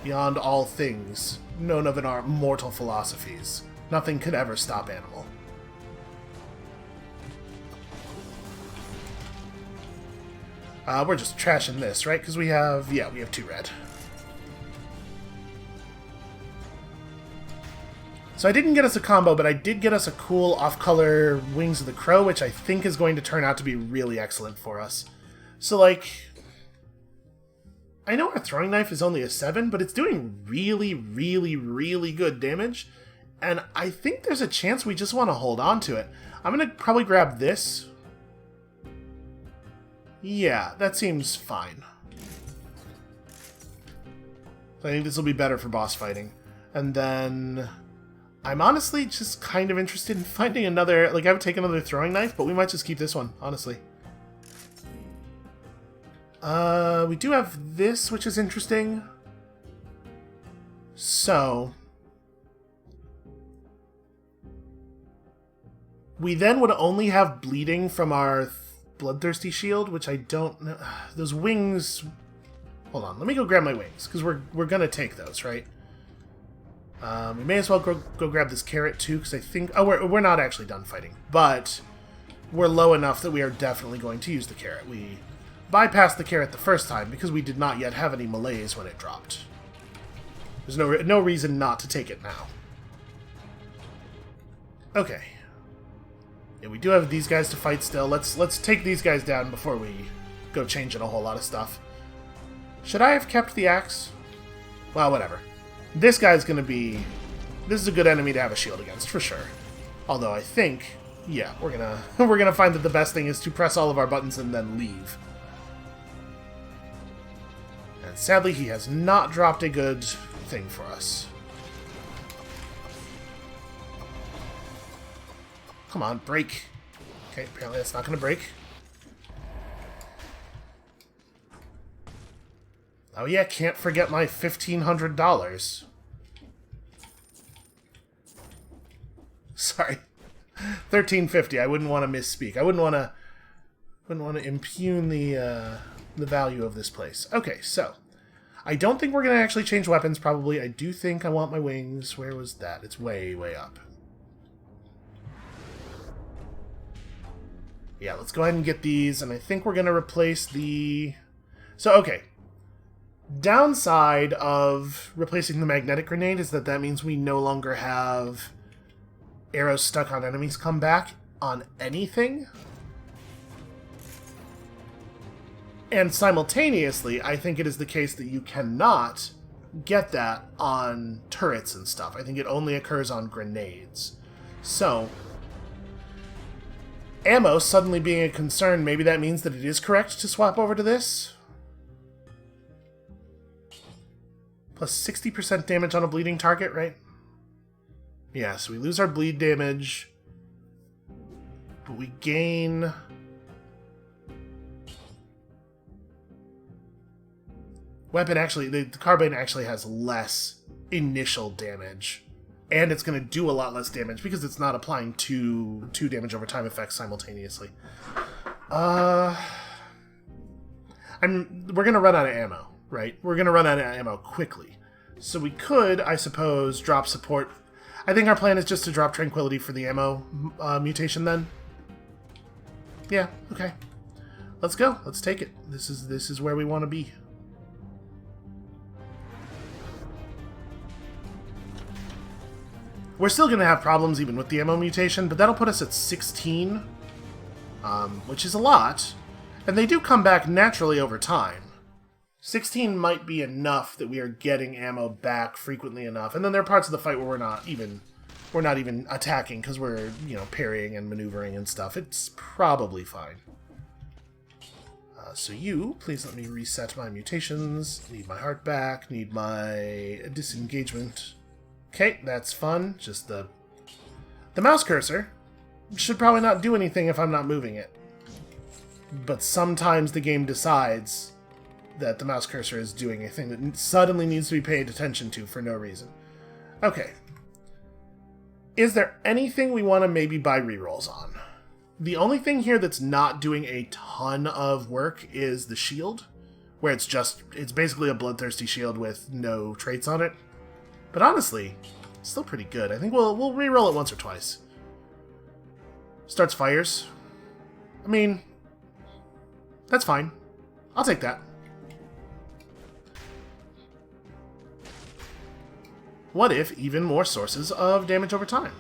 all things known of in our mortal philosophies. Nothing could ever stop Animal. We're just trashing this, right? Because we have 2 red. So I didn't get us a combo, but I did get us a cool off-color Wings of the Crow, which I think is going to turn out to be really excellent for us. So, like, I know our throwing knife is only a 7, but it's doing really, really, really good damage. And I think there's a chance we just want to hold on to it. I'm going to probably grab this. Yeah, that seems fine. So I think this will be better for boss fighting. And then I'm honestly just kind of interested in finding another... Like, I would take another throwing knife, but we might just keep this one, honestly. We do have this, which is interesting. So we then would only have bleeding from our bloodthirsty shield, which I don't know. Those wings... Hold on, let me go grab my wings, because we're gonna take those, right? We may as well go grab this carrot, too, because I think... Oh, we're not actually done fighting, but we're low enough that we are definitely going to use the carrot. We bypassed the carrot the first time, because we did not yet have any melees when it dropped. There's no reason not to take it now. Okay. Yeah, we do have these guys to fight still. Let's take these guys down before we go changing a whole lot of stuff. Should I have kept the axe? Well, whatever. This guy's gonna be... This is a good enemy to have a shield against, for sure. Although I think... Yeah, we're gonna find that the best thing is to press all of our buttons and then leave. And sadly, he has not dropped a good thing for us. Come on, break. Okay, apparently that's not going to break. Oh yeah, can't forget my $1,500. Sorry. $1,350. I wouldn't want to misspeak. I wouldn't want to impugn the value of this place. Okay, so I don't think we're going to actually change weapons, probably. I do think I want my wings. Where was that? It's way, way up. Yeah, let's go ahead and get these, and I think we're going to replace the... So, okay. Downside of replacing the magnetic grenade is that means we no longer have arrows stuck on enemies come back on anything. And simultaneously, I think it is the case that you cannot get that on turrets and stuff. I think it only occurs on grenades. So, ammo suddenly being a concern, maybe that means that it is correct to swap over to this. Plus 60% damage on a bleeding target, right? Yeah, so we lose our bleed damage, but we gain... Weapon actually, the carbine actually has less initial damage. And it's going to do a lot less damage because it's not applying two damage over time effects simultaneously. We're going to run out of ammo, right? We're going to run out of ammo quickly. So we could, I suppose, drop support. I think our plan is just to drop tranquility for the ammo mutation then. Yeah, okay. Let's go. Let's take it. This is where we want to be. We're still going to have problems even with the ammo mutation, but that'll put us at 16, which is a lot. And they do come back naturally over time. 16 might be enough that we are getting ammo back frequently enough. And then there are parts of the fight where we're not even attacking because we're, parrying and maneuvering and stuff. It's probably fine. So please let me reset my mutations. Need my heart back. Need my disengagement. Okay, that's fun. Just the mouse cursor should probably not do anything if I'm not moving it. But sometimes the game decides that the mouse cursor is doing a thing that suddenly needs to be paid attention to for no reason. Okay. Is there anything we want to maybe buy rerolls on? The only thing here that's not doing a ton of work is the shield, where it's basically a bloodthirsty shield with no traits on it. But honestly, it's still pretty good. I think we'll reroll it once or twice. Starts fires. I mean, that's fine. I'll take that. What if even more sources of damage over time?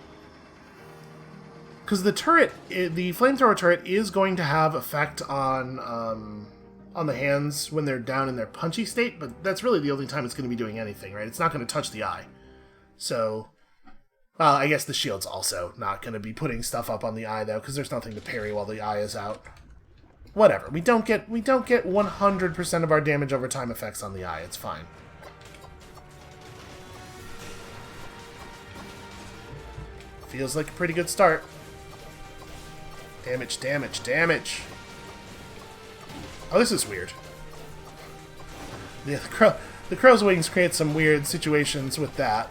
Because the turret, the flamethrower turret, is going to have effect on the hands when they're down in their punchy state, but that's really the only time it's going to be doing anything, right? It's not going to touch the eye. So, well, I guess the shield's also not going to be putting stuff up on the eye, though, because there's nothing to parry while the eye is out. Whatever. We don't get 100% of our damage over time effects on the eye. It's fine. Feels like a pretty good start. Damage, damage, damage. Oh, this is weird. Yeah, the crow's wings create some weird situations with that.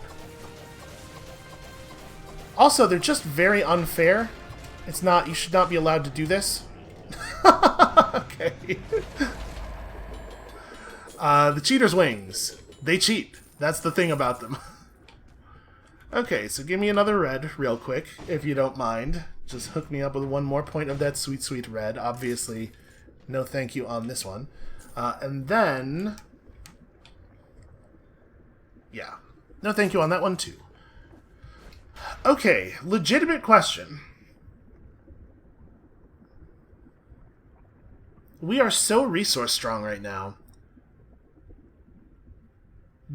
Also, they're just very unfair. It's not, you should not be allowed to do this. Okay. The cheater's wings. They cheat. That's the thing about them. Okay, so give me another red real quick, if you don't mind. Just hook me up with one more point of that sweet, sweet red. Obviously, no thank you on this one. And then... yeah. No thank you on that one, too. Okay, legitimate question. We are so resource strong right now.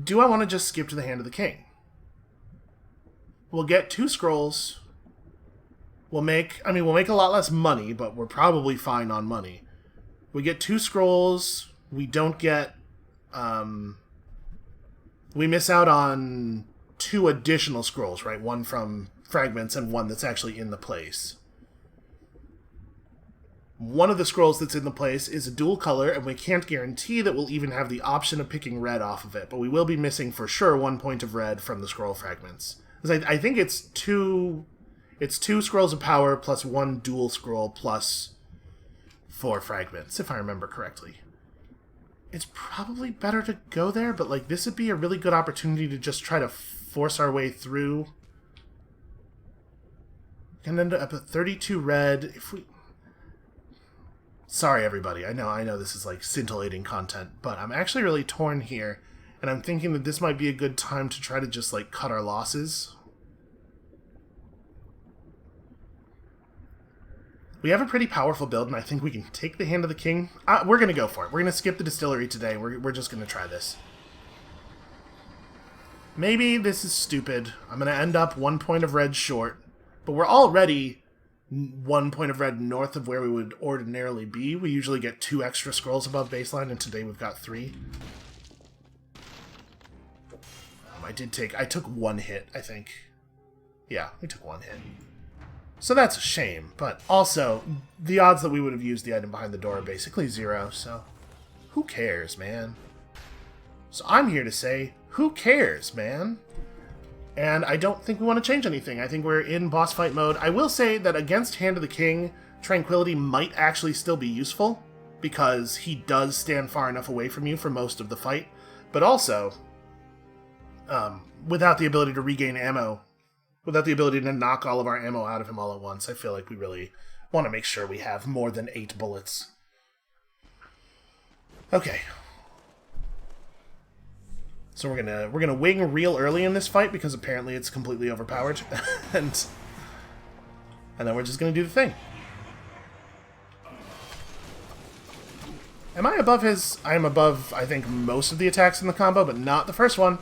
Do I want to just skip to the Hand of the King? We'll get 2 scrolls. We'll make a lot less money, but we're probably fine on money. We get 2 scrolls. We don't get, we miss out on 2 additional scrolls, right? One from fragments and one that's actually in the place. One of the scrolls that's in the place is a dual color, and we can't guarantee that we'll even have the option of picking red off of it, but we will be missing for sure 1 point of red from the scroll fragments. Because I think it's 2 scrolls of power plus 1 dual scroll plus 4 fragments, if I remember correctly. It's probably better to go there, but like this would be a really good opportunity to just try to force our way through. Can end up at 32 red if we... Sorry, everybody. I know this is like scintillating content, but I'm actually really torn here, and I'm thinking that this might be a good time to try to just like cut our losses. We have a pretty powerful build, and I think we can take the Hand of the King. We're going to go for it. We're going to skip the distillery today. We're just going to try this. Maybe this is stupid. I'm going to end up 1 point of red short, but we're already 1 point of red north of where we would ordinarily be. We usually get 2 extra scrolls above baseline, and today we've got 3. I took 1 hit, I think. Yeah, we took 1 hit. So that's a shame, but also, the odds that we would have used the item behind the door are basically 0, so who cares, man? So I'm here to say, who cares, man? And I don't think we want to change anything. I think we're in boss fight mode. I will say that against Hand of the King, Tranquility might actually still be useful, because he does stand far enough away from you for most of the fight, but also, without the ability to regain ammo, without the ability to knock all of our ammo out of him all at once, I feel like we really want to make sure we have more than 8 bullets. Okay. So we're gonna wing real early in this fight because apparently it's completely overpowered, and then we're just gonna do the thing. Am I above his? I am above, I think, most of the attacks in the combo, but not the first one.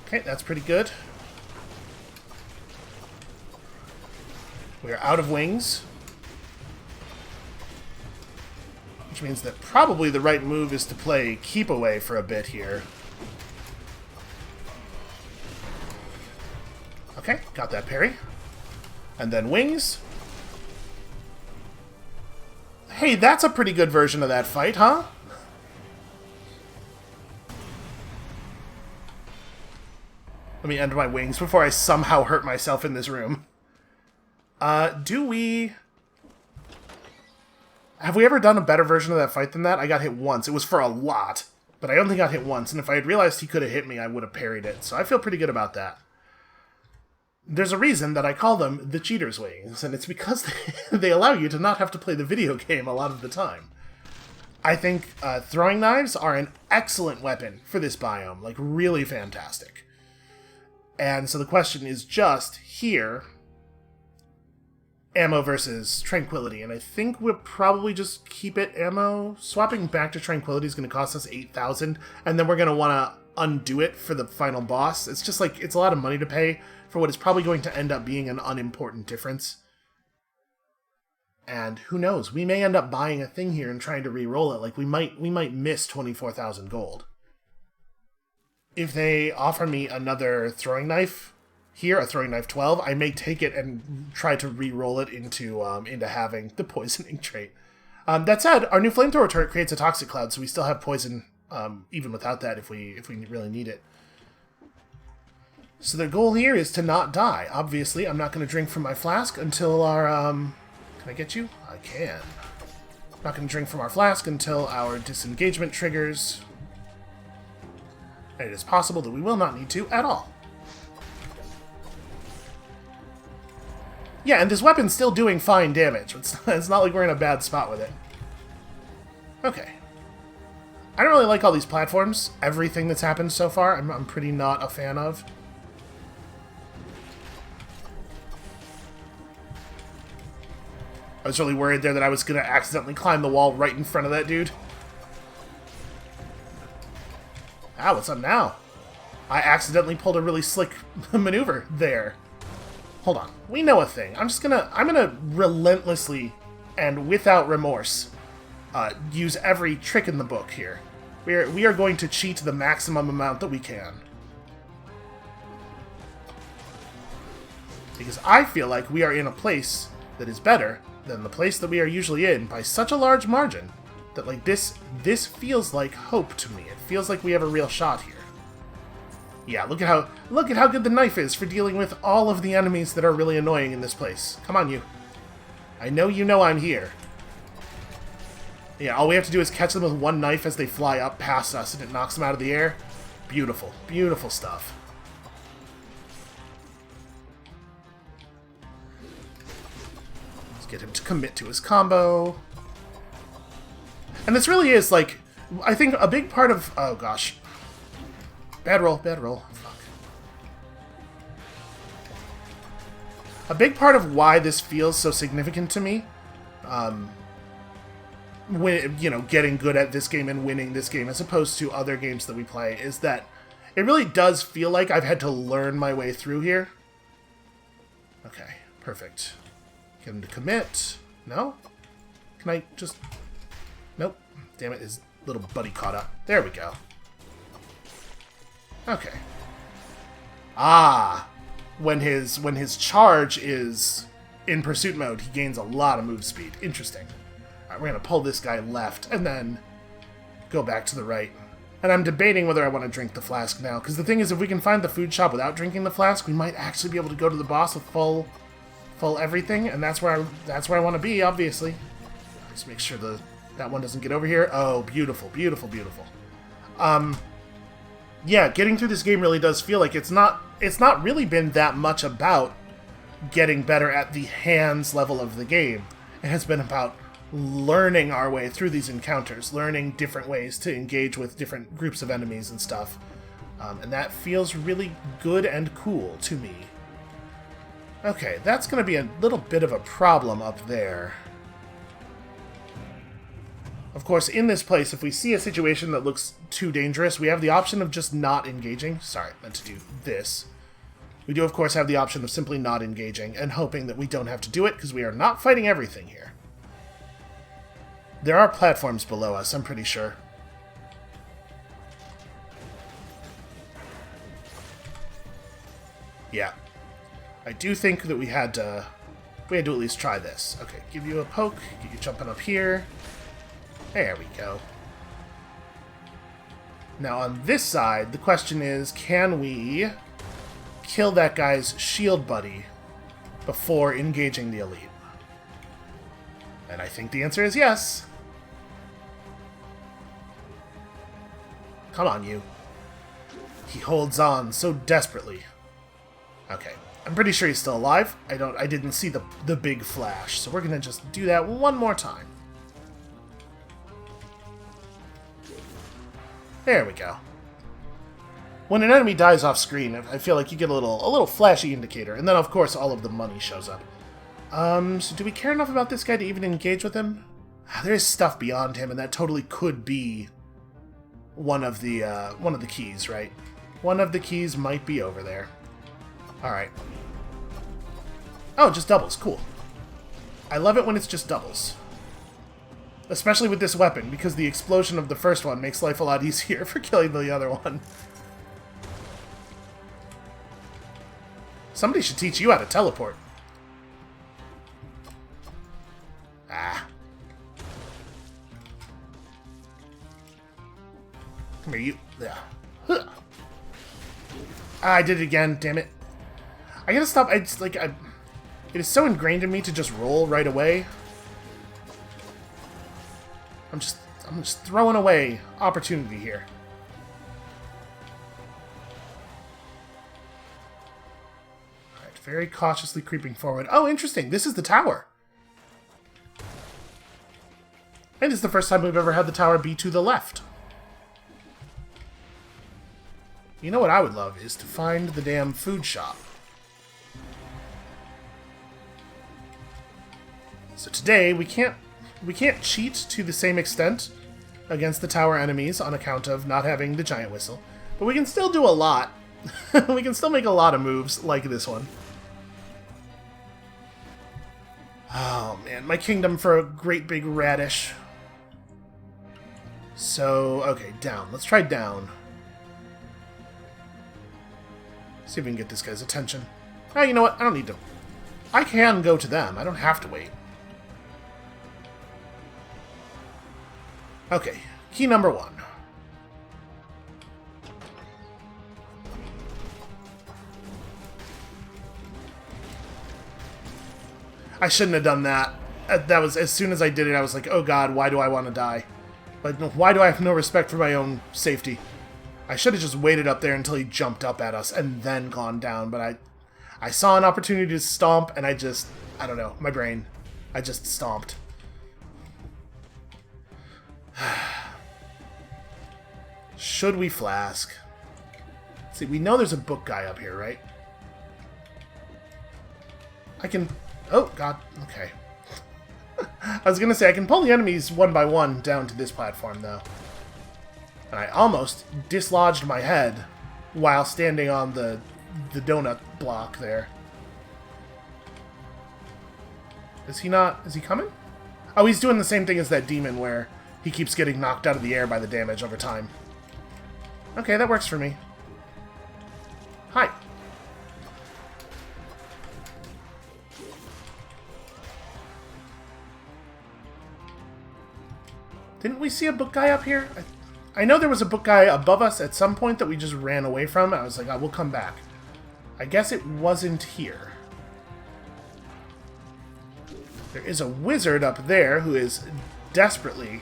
Okay, that's pretty good. We are out of wings. Which means that probably the right move is to play keep away for a bit here. Okay, got that parry. And then wings. Hey, that's a pretty good version of that fight, huh? Let me end my wings before I somehow hurt myself in this room. Do we... Have we ever done a better version of that fight than that? I got hit once. It was for a lot, but I only got hit once, and if I had realized he could have hit me, I would have parried it. So I feel pretty good about that. there's a reason that I call them the cheater's wings, and it's because they allow you to not have to play the video game a lot of the time. I think throwing knives are an excellent weapon for this biome, like really fantastic. And so the question is just here, ammo versus tranquility, and I think we'll probably just keep it ammo. Swapping back to tranquility is going to cost us 8,000, and then we're going to want to undo it for the final boss. It's just like, it's a lot of money to pay for what is probably going to end up being an unimportant difference. And who knows, we may end up buying a thing here and trying to re-roll it. Like, we might miss 24,000 gold. If they offer me another throwing knife here, a throwing knife 12, I may take it and try to re-roll it into having the poisoning trait. That said, our new flamethrower turret creates a toxic cloud, so we still have poison even without that if we really need it. So the goal here is to not die. Obviously, I'm not going to drink from my flask until our... Can I get you? I can. I'm not going to drink from our flask until our disengagement triggers. And it is possible that we will not need to at all. Yeah, and this weapon's still doing fine damage. It's not like we're in a bad spot with it. Okay. I don't really like all these platforms. Everything that's happened so far, I'm pretty not a fan of. I was really worried there that I was going to accidentally climb the wall right in front of that dude. Ah, what's up now? I accidentally pulled a really slick maneuver there. Hold on. We know a thing. I'm gonna relentlessly and without remorse use every trick in the book here. We are going to cheat the maximum amount that we can. Because I feel like we are in a place that is better than the place that we are usually in by such a large margin that, like, this feels like hope to me. It feels like we have a real shot here. Yeah, look at how good the knife is for dealing with all of the enemies that are really annoying in this place. Come on, you. I know you know I'm here. Yeah, all we have to do is catch them with one knife as they fly up past us and it knocks them out of the air. Beautiful, beautiful stuff. Let's get him to commit to his combo. And this really is, like, I think a big part of... Oh, gosh. Bad roll, bad roll. Fuck. A big part of why this feels so significant to me, when, you know, getting good at this game and winning this game as opposed to other games that we play, is that it really does feel like I've had to learn my way through here. Okay, perfect. Get him to commit. No? Can I just... Nope. Damn it, his little buddy caught up. There we go. Okay. Ah! When his charge is in pursuit mode, he gains a lot of move speed. Interesting. Alright, we're gonna pull this guy left, and then go back to the right. And I'm debating whether I want to drink the flask now, because the thing is, if we can find the food shop without drinking the flask, we might actually be able to go to the boss with full everything, and that's where I want to be, obviously. Just make sure that one doesn't get over here. Oh, beautiful, beautiful, beautiful. Yeah, getting through this game really does feel like it's not really been that much about getting better at the hands level of the game. It has been about learning our way through these encounters, learning different ways to engage with different groups of enemies and stuff. And that feels really good and cool to me. Okay, that's going to be a little bit of a problem up there. Of course, in this place, if we see a situation that looks too dangerous, we have the option of just not engaging. Sorry, I meant to do this. We do, of course, have the option of simply not engaging and hoping that we don't have to do it, because we are not fighting everything here. There are platforms below us, I'm pretty sure. Yeah. I do think that we had to at least try this. Okay, give you a poke, get you jumping up here. There we go. Now on this side, the question is, can we kill that guy's shield buddy before engaging the elite? And I think the answer is yes. Come on, you. He holds on so desperately. Okay. I'm pretty sure he's still alive. I didn't see the big flash, so we're gonna just do that one more time. There we go. When an enemy dies off screen, I feel like you get a little flashy indicator, and then of course all of the money shows up. So do we care enough about this guy to even engage with him? There's stuff beyond him, and that totally could be one of the keys, right? One of the keys might be over there. Alright. Oh, just doubles. Cool. I love it when it's just doubles. Especially with this weapon, because the explosion of the first one makes life a lot easier for killing the other one. Somebody should teach you how to teleport. Ah. Come here, you. Yeah. Huh. I did it again, damn it. I gotta stop. It is so ingrained in me to just roll right away. I'm just throwing away opportunity here. Alright, very cautiously creeping forward. Oh, interesting. This is the tower. And this is the first time we've ever had the tower be to the left. You know what I would love is to find the damn food shop. So today we can't cheat to the same extent against the tower enemies on account of not having the giant whistle, but we can still do a lot. We can still make a lot of moves like this one. Oh man, my kingdom for a great big radish. So, okay, down. Let's try down. See if we can get this guy's attention. Oh, you know what? I don't need to. I can go to them. I don't have to wait. Okay, key number 1. I shouldn't have done that. That was, as soon as I did it, I was like, oh god, why do I want to die? Like, why do I have no respect for my own safety? I should have just waited up there until he jumped up at us and then gone down, but I saw an opportunity to stomp, and I don't know, my brain. I just stomped. Should we flask? See, we know there's a book guy up here, right? I can... Oh, God. Okay. I was gonna say, I can pull the enemies one by one down to this platform, though. And I almost dislodged my head while standing on the donut block there. Is he not... Is he coming? Oh, he's doing the same thing as that demon where he keeps getting knocked out of the air by the damage over time. Okay, that works for me. Hi. Didn't we see a book guy up here? I know there was a book guy above us at some point that we just ran away from. I was like, oh, we'll come back. I guess it wasn't here. There is a wizard up there who is desperately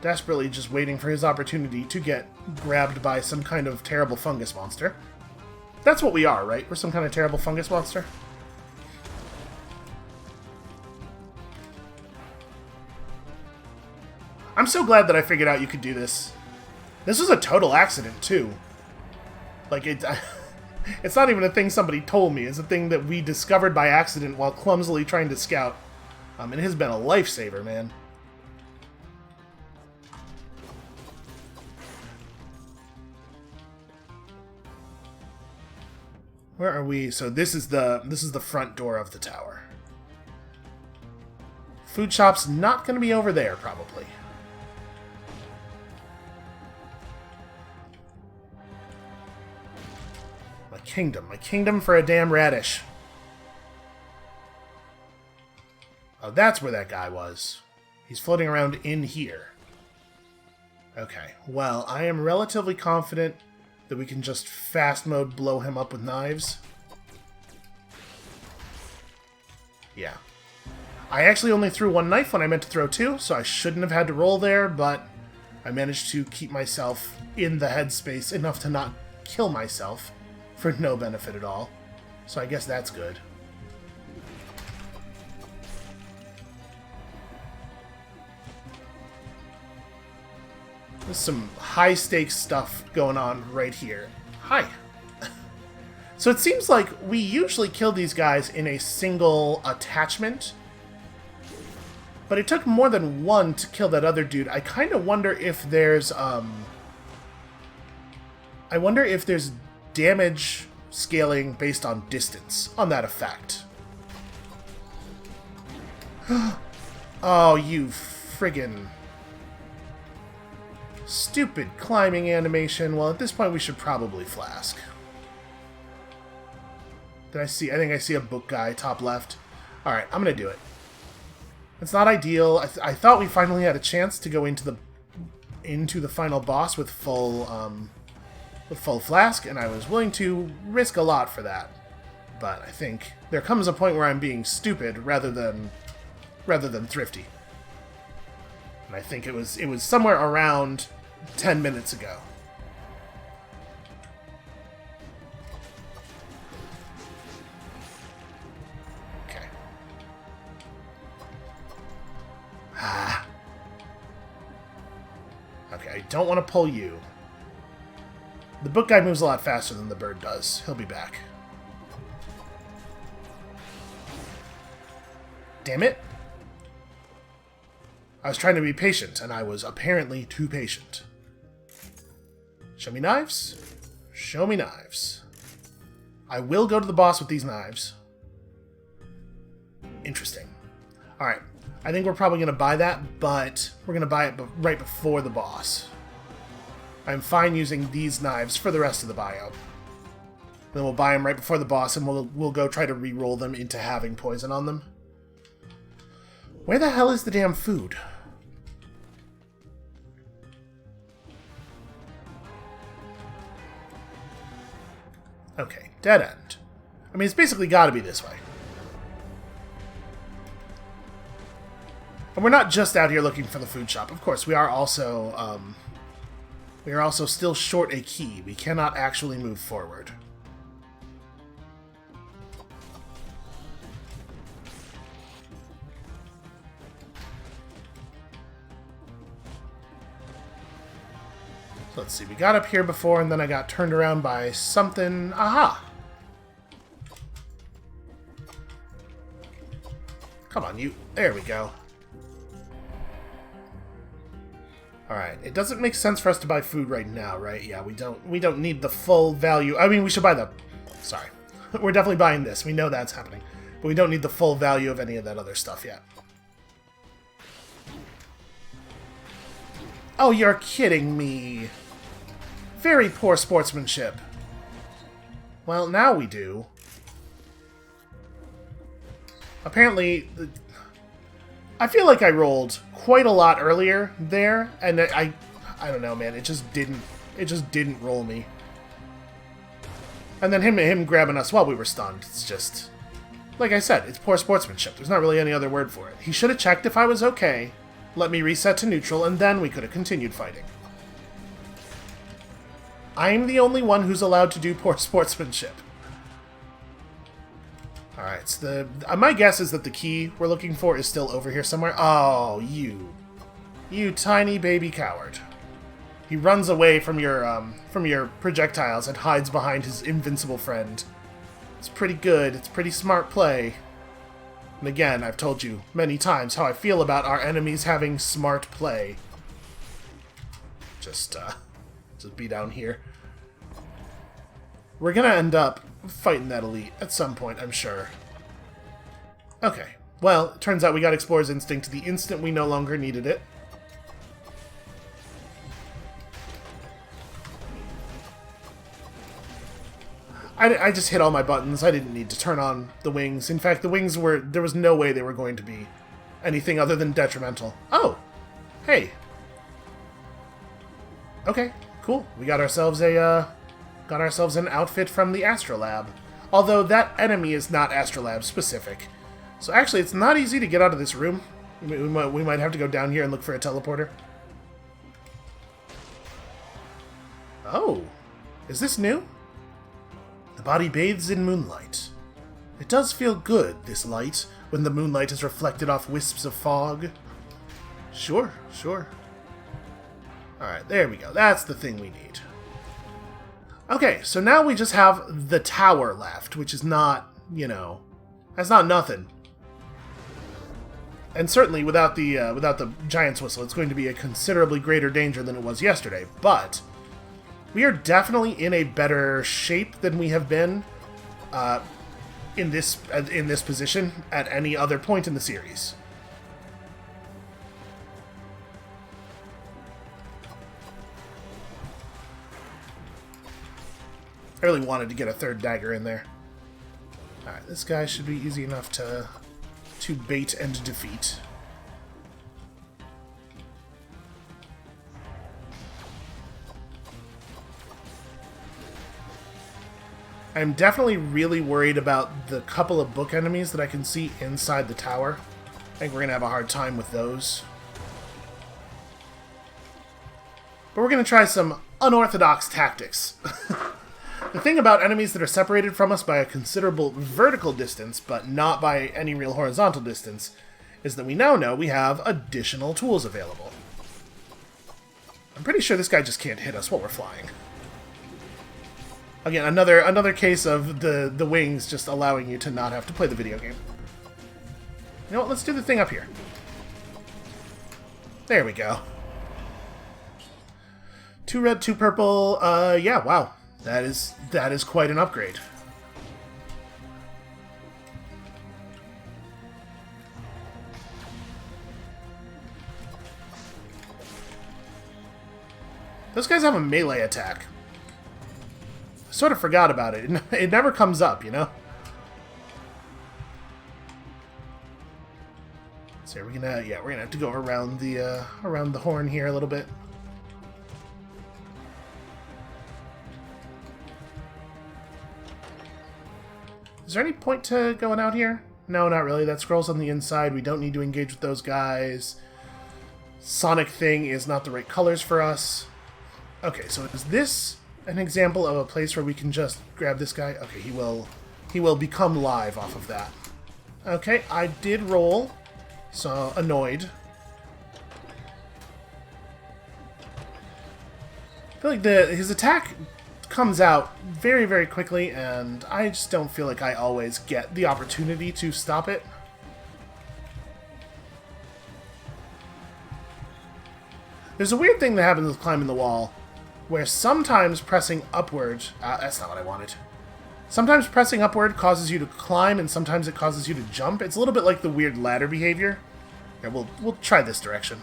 just waiting for his opportunity to get grabbed by some kind of terrible fungus monster. That's what we are, right? We're some kind of terrible fungus monster. I'm so glad that I figured out you could do this. This was a total accident, too. Like, it's not even a thing somebody told me. It's a thing that we discovered by accident while clumsily trying to scout. It has been a lifesaver, man. Where are we? So this is the front door of the tower. Food shop's not going to be over there, probably. My kingdom for a damn radish. Oh, that's where that guy was. He's floating around in here. Okay, well, I am relatively confident that we can just fast mode blow him up with knives. Yeah. I actually only threw one knife when I meant to throw two, so I shouldn't have had to roll there, but I managed to keep myself in the headspace enough to not kill myself for no benefit at all. So I guess that's good. There's some high-stakes stuff going on right here. Hi. So it seems like we usually kill these guys in a single attachment. But it took more than one to kill that other dude. I kind of wonder if there's, I wonder if there's damage scaling based on distance on that effect. Oh, you friggin' stupid climbing animation. Well, at this point we should probably flask. Did I see? I think I see a book guy top left. Alright, I'm gonna do it. It's not ideal. I thought we finally had a chance to go into the final boss with full flask, and I was willing to risk a lot for that. But I think there comes a point where I'm being stupid rather than thrifty. And I think it was somewhere around 10 minutes ago. Okay. Okay, I don't want to pull you. The book guy moves a lot faster than the bird does. He'll be back. Damn it. I was trying to be patient, and I was apparently too patient. Show me knives? Show me knives. I will go to the boss with these knives. Interesting. Alright. I think we're probably going to buy that, but we're going to buy it right before the boss. I'm fine using these knives for the rest of the bio. Then we'll buy them right before the boss, and we'll go try to re-roll them into having poison on them. Where the hell is the damn food? Okay, dead end. I mean, it's basically got to be this way. And we're not just out here looking for the food shop. Of course, we are also still short a key. We cannot actually move forward. So let's see. We got up here before, and then I got turned around by something. Aha! Come on, you. There we go. Alright, it doesn't make sense for us to buy food right now, right? Yeah, we don't need the full value. I mean, we should buy the... Sorry. We're definitely buying this. We know that's happening. But we don't need the full value of any of that other stuff yet. Oh, you're kidding me. Very poor sportsmanship. Well, now we do. Apparently... I feel like I rolled quite a lot earlier there, and I don't know, man. It just didn't roll me. And then him grabbing us while we were stunned. It's just, like I said, it's poor sportsmanship. There's not really any other word for it. He should have checked if I was okay, let me reset to neutral, and then we could have continued fighting. I'm the only one who's allowed to do poor sportsmanship. Alright, so my guess is that the key we're looking for is still over here somewhere. Oh, you tiny baby coward. He runs away from your projectiles and hides behind his invincible friend. It's pretty good. It's pretty smart play. And again, I've told you many times how I feel about our enemies having smart play. Just be down here. We're gonna end up fighting that elite at some point, I'm sure. Okay. Well, it turns out we got Explorer's Instinct the instant we no longer needed it. I just hit all my buttons. I didn't need to turn on the wings. In fact, the wings were... There was no way they were going to be anything other than detrimental. Oh! Hey! Okay, cool. We got ourselves a, got ourselves an outfit from the Astrolab. Although that enemy is not Astrolab specific. So actually, it's not easy to get out of this room. We might have to go down here and look for a teleporter. Oh! Is this new? The body bathes in moonlight. It does feel good, this light, when the moonlight is reflected off wisps of fog. Sure, sure. Alright, there we go. That's the thing we need. Okay, so now we just have the tower left, which is not, you know, that's not nothing. And certainly without the Giant's Whistle, it's going to be a considerably greater danger than it was yesterday. But we are definitely in a better shape than we have been in this position at any other point in the series. I really wanted to get a third dagger in there. Alright, this guy should be easy enough to bait and defeat. I'm definitely really worried about the couple of book enemies that I can see inside the tower. I think we're going to have a hard time with those. But we're going to try some unorthodox tactics. The thing about enemies that are separated from us by a considerable vertical distance, but not by any real horizontal distance, is that we now know we have additional tools available. I'm pretty sure this guy just can't hit us while we're flying. Again, another case of the wings just allowing you to not have to play the video game. You know what, let's do the thing up here. There we go. 2 red, 2 purple, yeah, wow. That is quite an upgrade. Those guys have a melee attack. I sort of forgot about it. It never comes up, you know? So we're gonna have to go around the horn here a little bit. Is there any point to going out here? No, not really. That scroll's on the inside. We don't need to engage with those guys. Sonic thing is not the right colors for us. Okay, so is this an example of a place where we can just grab this guy? Okay, he will become live off of that. Okay, I did roll, so annoyed. I feel like his attack comes out very, very quickly, and I just don't feel like I always get the opportunity to stop it. There's a weird thing that happens with climbing the wall, where sometimes pressing upward... that's not what I wanted. Sometimes pressing upward causes you to climb, and sometimes it causes you to jump. It's a little bit like the weird ladder behavior. Here, we'll try this direction.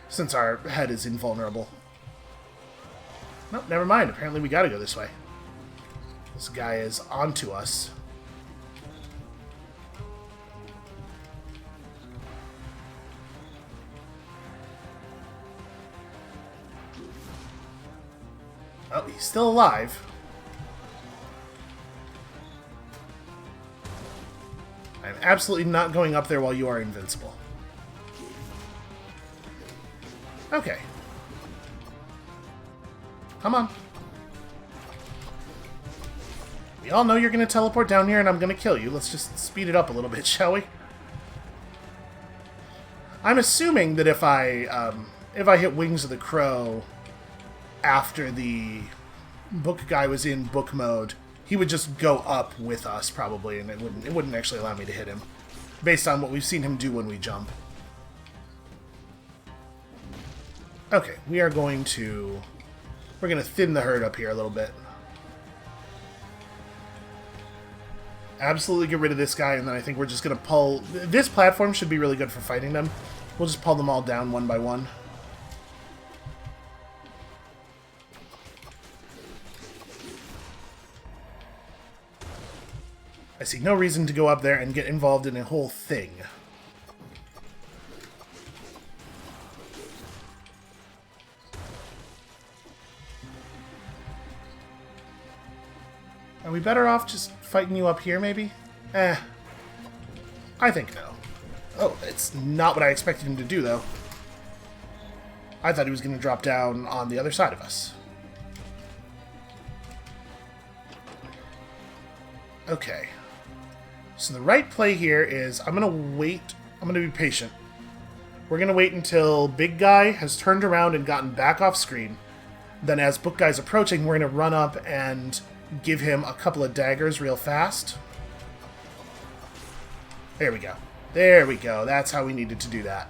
Since our head is invulnerable. Nope, never mind. Apparently we gotta go this way. This guy is onto us. Oh, he's still alive. I'm absolutely not going up there while you are invincible. Okay. Come on. We all know you're going to teleport down here and I'm going to kill you. Let's just speed it up a little bit, shall we? I'm assuming that if I hit Wings of the Crow after the book guy was in book mode, he would just go up with us probably, and it wouldn't actually allow me to hit him, based on what we've seen him do when we jump. Okay, we're going to thin the herd up here a little bit. Absolutely get rid of this guy, and then I think we're just going to pull... This platform should be really good for fighting them. We'll just pull them all down one by one. I see no reason to go up there and get involved in a whole thing. Are we better off just fighting you up here, maybe? I think no. Oh, it's not what I expected him to do, though. I thought he was going to drop down on the other side of us. Okay. So the right play here is I'm going to wait. I'm going to be patient. We're going to wait until big guy has turned around and gotten back off screen. Then as book guy's approaching, we're going to run up and give him a couple of daggers real fast. There we go. There we go. That's how we needed to do that.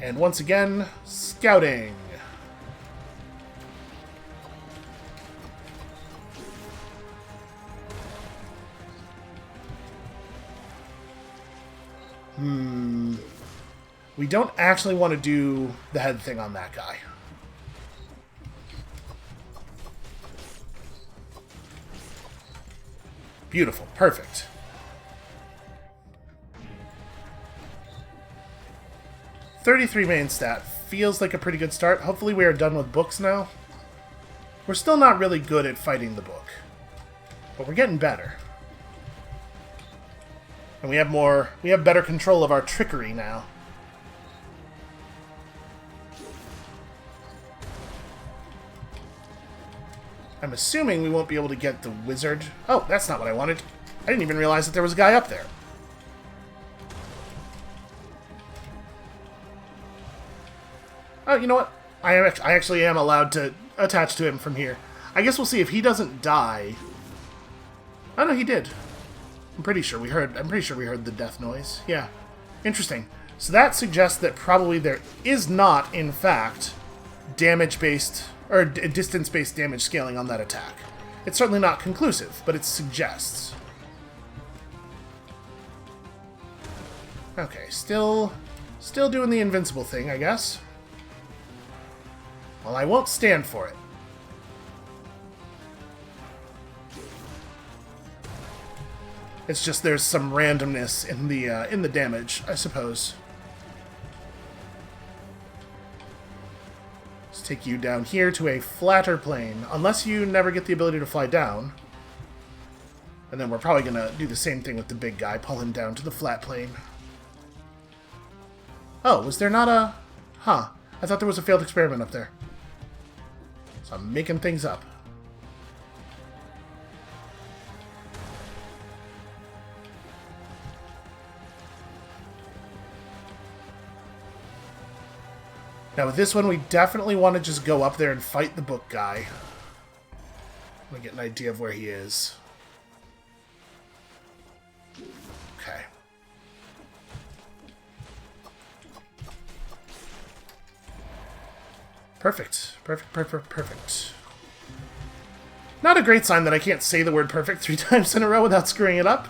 And once again, scouting. We don't actually want to do the head thing on that guy. Beautiful. Perfect. $33 main stat. Feels like a pretty good start. Hopefully we are done with books now. We're still not really good at fighting the book. But we're getting better. And we have better control of our trickery now. I'm assuming we won't be able to get the wizard. Oh, that's not what I wanted. I didn't even realize that there was a guy up there. Oh, you know what? I actually am allowed to attach to him from here. I guess we'll see if he doesn't die. Oh no, he did. I'm pretty sure we heard the death noise. Yeah. Interesting. So that suggests that probably there is not, in fact, damage-based or distance-based damage scaling on that attack. It's certainly not conclusive, but it suggests. Okay, still doing the invincible thing, I guess. Well, I won't stand for it. It's just there's some randomness in the damage, I suppose. Let's take you down here to a flatter plane, unless you never get the ability to fly down. And then we're probably gonna do the same thing with the big guy, pull him down to the flat plane. Oh, was there not a... Huh. I thought there was a failed experiment up there. So I'm making things up. Now with this one, we definitely want to just go up there and fight the book guy. I'm gonna get an idea of where he is. Okay. Perfect. Perfect. Not a great sign that I can't say the word perfect 3 times in a row without screwing it up.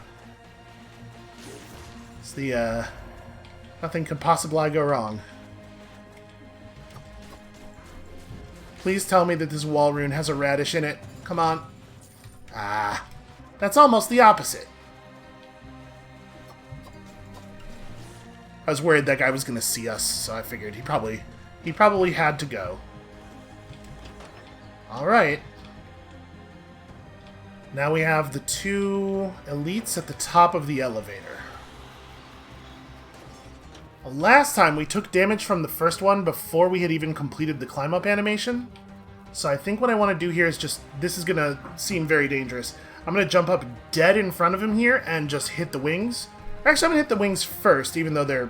It's the, nothing could possibly go wrong. Please tell me that this wall rune has a radish in it. Come on. Ah. That's almost the opposite. I was worried that guy was going to see us, so I figured he probably had to go. Alright. Now we have the 2 elites at the top of the elevator. Last time we took damage from the first one before we had even completed the climb up animation. So I think what I want to do here is just... This is going to seem very dangerous. I'm going to jump up dead in front of him here and just hit the wings. Actually, I'm going to hit the wings first, even though they're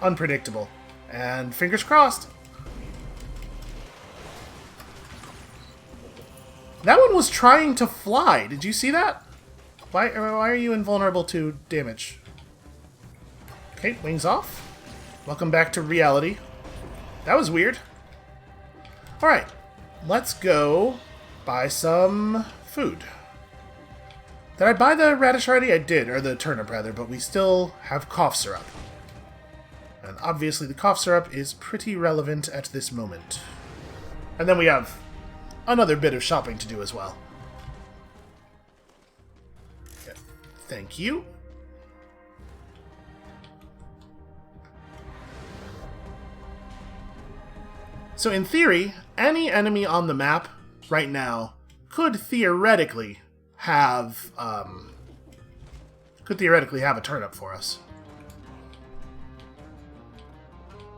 unpredictable. And fingers crossed. That one was trying to fly. Did you see that? Why are you invulnerable to damage? Okay, wings off. Welcome back to reality. That was weird. Alright, let's go buy some food. Did I buy the radish already? I did, or the turnip rather, but we still have cough syrup. And obviously the cough syrup is pretty relevant at this moment. And then we have another bit of shopping to do as well. Okay. Thank you. So in theory, any enemy on the map right now could theoretically have a turnip for us.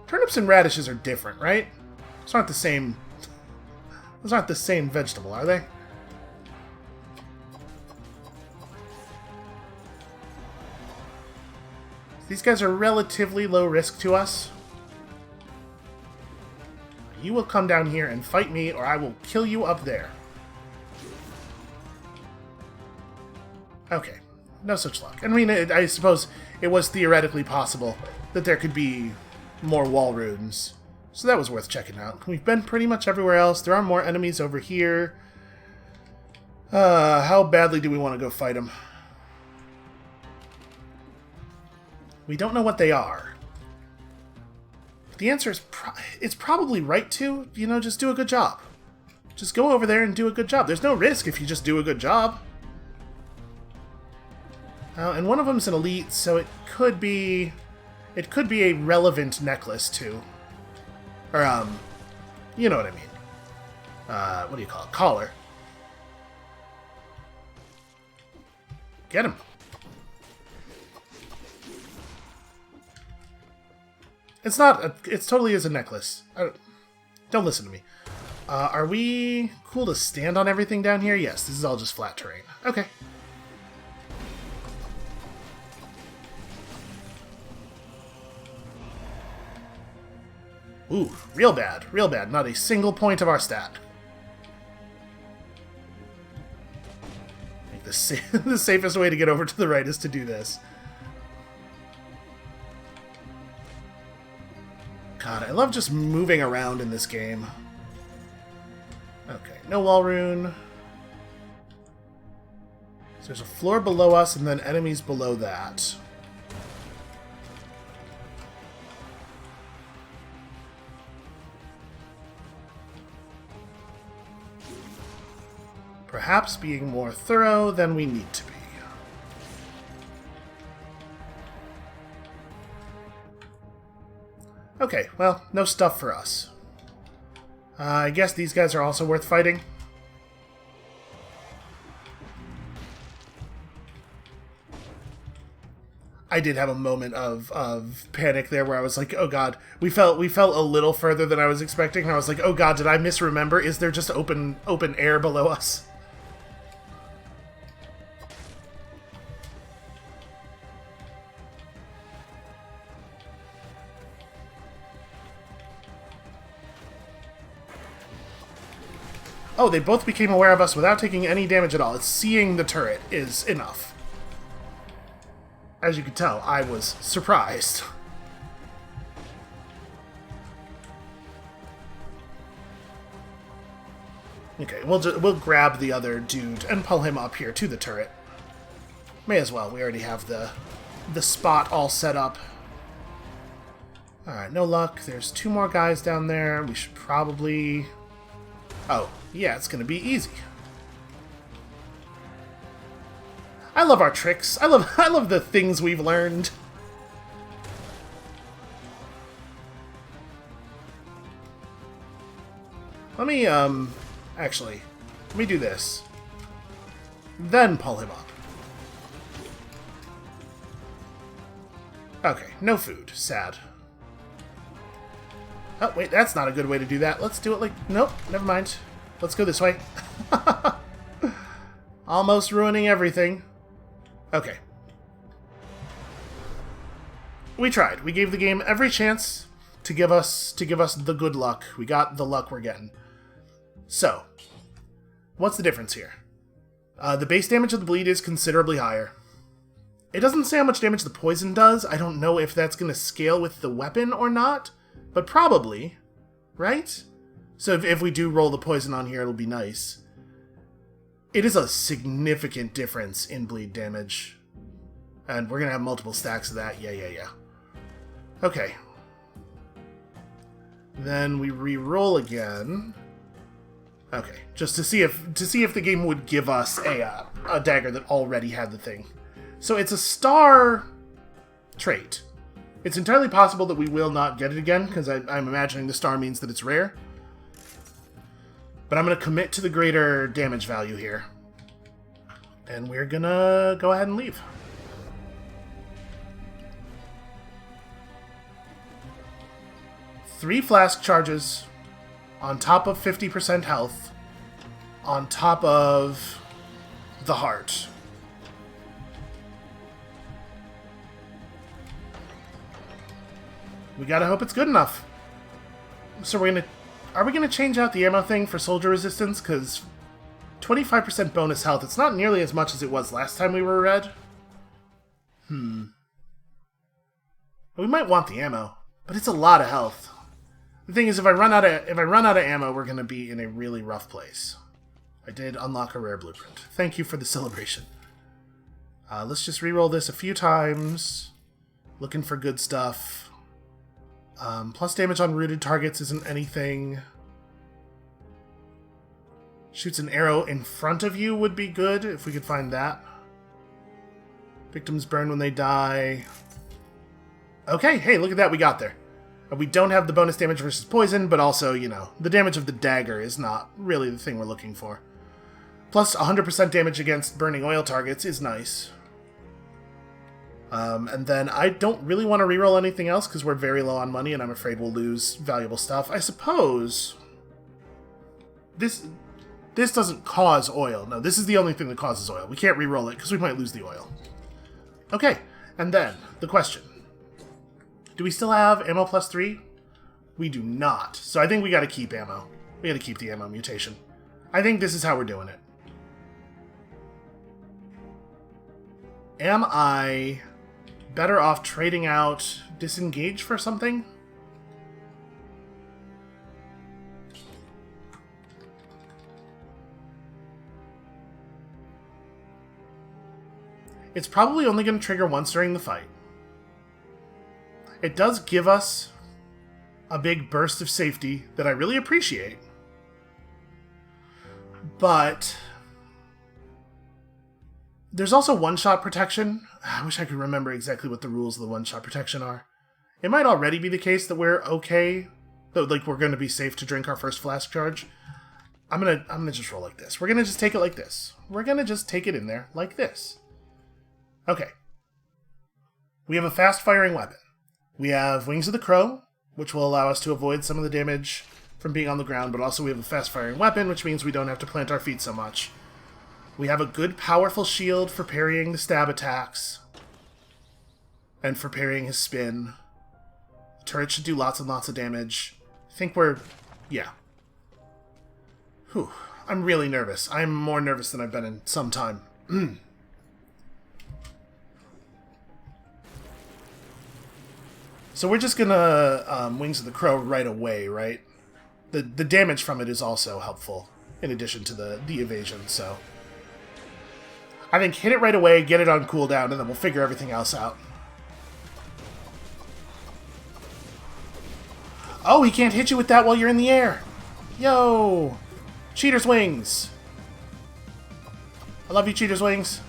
Turnips and radishes are different, right? It's not the same. Those aren't the same vegetable, are they? These guys are relatively low risk to us. You will come down here and fight me, or I will kill you up there. Okay. No such luck. I mean, I suppose it was theoretically possible that there could be more wall runes. So that was worth checking out. We've been pretty much everywhere else. There are more enemies over here. How badly do we want to go fight them? We don't know what they are. The answer is it's probably right to, you know, just do a good job. Just go over there and do a good job. There's no risk if you just do a good job. And one of them's an elite, so it could be a relevant necklace too. Or, you know what I mean. What do you call it? Collar. Get him. It's not. It totally is a necklace. Don't listen to me. Are we cool to stand on everything down here? Yes, this is all just flat terrain. Okay. Ooh, real bad. Real bad. Not a single point of our stat. I think the safest way to get over to the right is to do this. God, I love just moving around in this game. Okay, no wall rune. So there's a floor below us and then enemies below that. Perhaps being more thorough than we need to be. Okay, well, no stuff for us. I guess these guys are also worth fighting. I did have a moment of panic there where I was like, oh god, we felt a little further than I was expecting, and I was like, oh god, did I misremember? Is there just open air below us? Oh, they both became aware of us without taking any damage at all. It's seeing the turret is enough. As you can tell, I was surprised. Okay, we'll grab the other dude and pull him up here to the turret. May as well. We already have the spot all set up. Alright, no luck. There's two more guys down there. We should probably... Oh, yeah, it's gonna be easy. I love our tricks. I love the things we've learned. Let me, actually, let me do this. Then pull him up. Okay, no food. Sad. Oh, wait, that's not a good way to do that. Let's do it like... Nope, never mind. Let's go this way. Almost ruining everything. Okay. We tried. We gave the game every chance to give us the good luck. We got the luck we're getting. So, what's the difference here? The base damage of the bleed is considerably higher. It doesn't say how much damage the poison does. I don't know if that's going to scale with the weapon or not. But probably, right? So if we do roll the poison on here, it'll be nice. It is a significant difference in bleed damage. And we're going to have multiple stacks of that. Yeah. Okay. Then we re-roll again. Okay, just to see if the game would give us a dagger that already had the thing. So it's a star trait. It's entirely possible that we will not get it again, because I'm imagining the star means that it's rare. But I'm going to commit to the greater damage value here. And we're going to go ahead and leave. Three flask charges on top of 50% health on top of the heart. We gotta hope it's good enough. So are we gonna change out the ammo thing for soldier resistance? Because 25% bonus health, it's not nearly as much as it was last time we were red. We might want the ammo, but it's a lot of health. The thing is, if I run out of ammo, we're gonna be in a really rough place. I did unlock a rare blueprint. Thank you for the celebration. Let's just reroll this a few times. Looking for good stuff. Plus damage on rooted targets isn't anything. Shoots an arrow in front of you would be good, if we could find that. Victims burn when they die. Okay, hey, look at that, we got there. We don't have the bonus damage versus poison, but also, you know, the damage of the dagger is not really the thing we're looking for. Plus 100% damage against burning oil targets is nice. And then I don't really want to reroll anything else because we're very low on money and I'm afraid we'll lose valuable stuff. I suppose this doesn't cause oil. No, this is the only thing that causes oil. We can't reroll it because we might lose the oil. Okay, and then the question. Do we still have ammo plus 3? We do not. So I think we gotta keep ammo. We gotta keep the ammo mutation. I think this is how we're doing it. Am I better off trading out disengage for something? It's probably only going to trigger once during the fight. It does give us a big burst of safety that I really appreciate. But there's also one-shot protection. I wish I could remember exactly what the rules of the one-shot protection are. It might already be the case that we're okay, that like we're going to be safe to drink our first flask charge. I'm gonna just roll like this. We're gonna just take it like this. We're gonna just take it in there like this. Okay. We have a fast-firing weapon. We have Wings of the Crow, which will allow us to avoid some of the damage from being on the ground, but also we have a fast-firing weapon, which means we don't have to plant our feet so much. We have a good, powerful shield for parrying the stab attacks, and for parrying his spin. The turret should do lots and lots of damage. I think we're... yeah. Whew. I'm really nervous. I'm more nervous than I've been in some time. So we're just gonna Wings of the Crow right away, right? The damage from it is also helpful, in addition to the evasion, so... I think hit it right away, get it on cooldown, and then we'll figure everything else out. Oh, he can't hit you with that while you're in the air! Yo! Cheater's Wings! I love you, Cheater's Wings.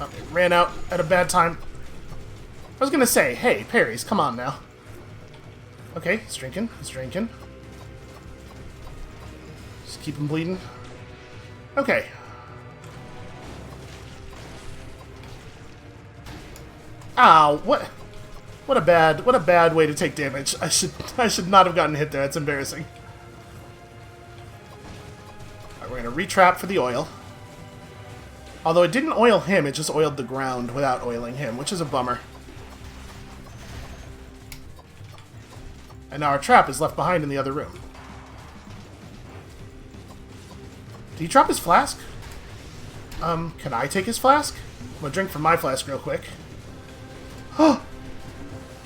Oh, it ran out at a bad time. I was gonna say, hey, parries, come on now. Okay, he's drinking, he's drinking. Just keep him bleeding. Okay. Ow, what a bad way to take damage. I should not have gotten hit there. That's embarrassing. Alright, we're gonna retrap for the oil. Although it didn't oil him, it just oiled the ground without oiling him, which is a bummer. And now our trap is left behind in the other room. Did he drop his flask? Can I take his flask? I'm gonna drink from my flask real quick. Oh!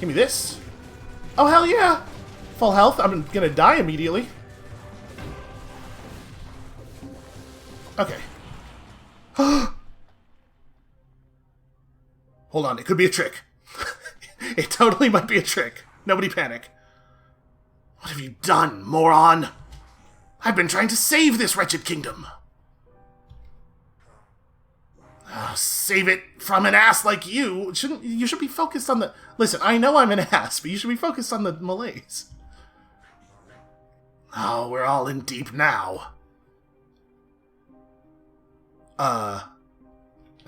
Give me this. Oh, hell yeah! Full health. I'm gonna die immediately. Okay. Hold on, it could be a trick. It totally might be a trick. Nobody panic. What have you done, moron? I've been trying to save this wretched kingdom. Save it from an ass like you. You should be focused on the... Listen, I know I'm an ass, but you should be focused on the malaise. Oh, we're all in deep now. Am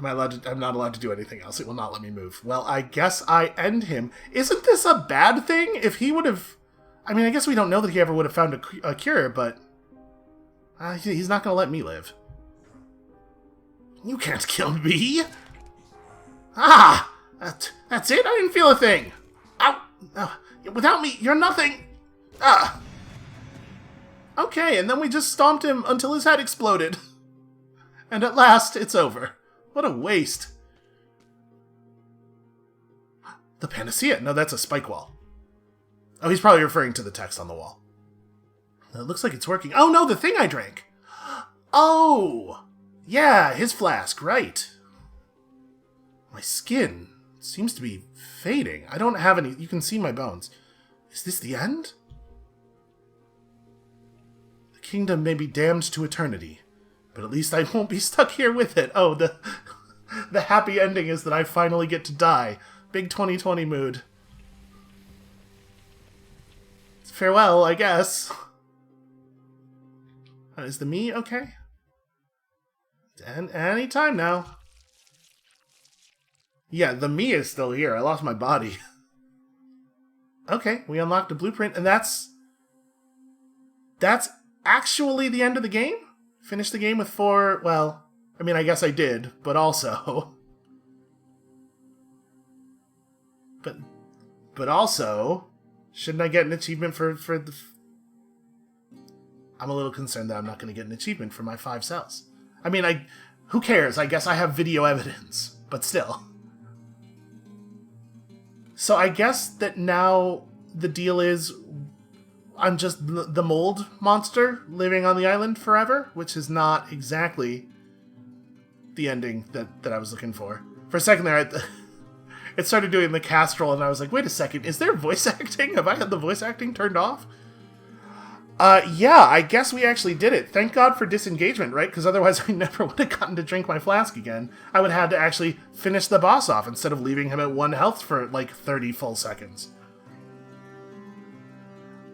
I allowed to... I'm not allowed to do anything else. It will not let me move. Well, I guess I end him. Isn't this a bad thing? If he would have... I mean, I guess we don't know that he ever would have found a cure, but... he's not going to let me live. You can't kill me! Ah! That's it? I didn't feel a thing! Ow! Without me, you're nothing! Ah! Okay, and then we just stomped him until his head exploded. And at last, it's over. What a waste. The panacea. No, that's a spike wall. Oh, he's probably referring to the text on the wall. It looks like it's working. Oh no, the thing I drank! Oh! Yeah, his flask, right. My skin seems to be fading. I don't have any... You can see my bones. Is this the end? The kingdom may be damned to eternity, but at least I won't be stuck here with it. Oh, the happy ending is that I finally get to die. Big 2020 mood. Farewell, I guess. Is the me okay? And any time now. Yeah, the me is still here. I lost my body. Okay, we unlocked a blueprint, and that's actually the end of the game? Finished the game with 4, well, I mean, I guess I did, but also... But also, shouldn't I get an achievement for the... I'm a little concerned that I'm not going to get an achievement for my 5 cells. I mean, who cares? I guess I have video evidence, but still. So I guess that now the deal is I'm just the mold monster living on the island forever, which is not exactly the ending that I was looking for. For a second there, it started doing the Castrol, and I was like, wait a second, is there voice acting? Have I had the voice acting turned off? Yeah, I guess we actually did it. Thank God for disengagement, right? Because otherwise I never would have gotten to drink my flask again. I would have had to actually finish the boss off instead of leaving him at 1 health for like 30 full seconds.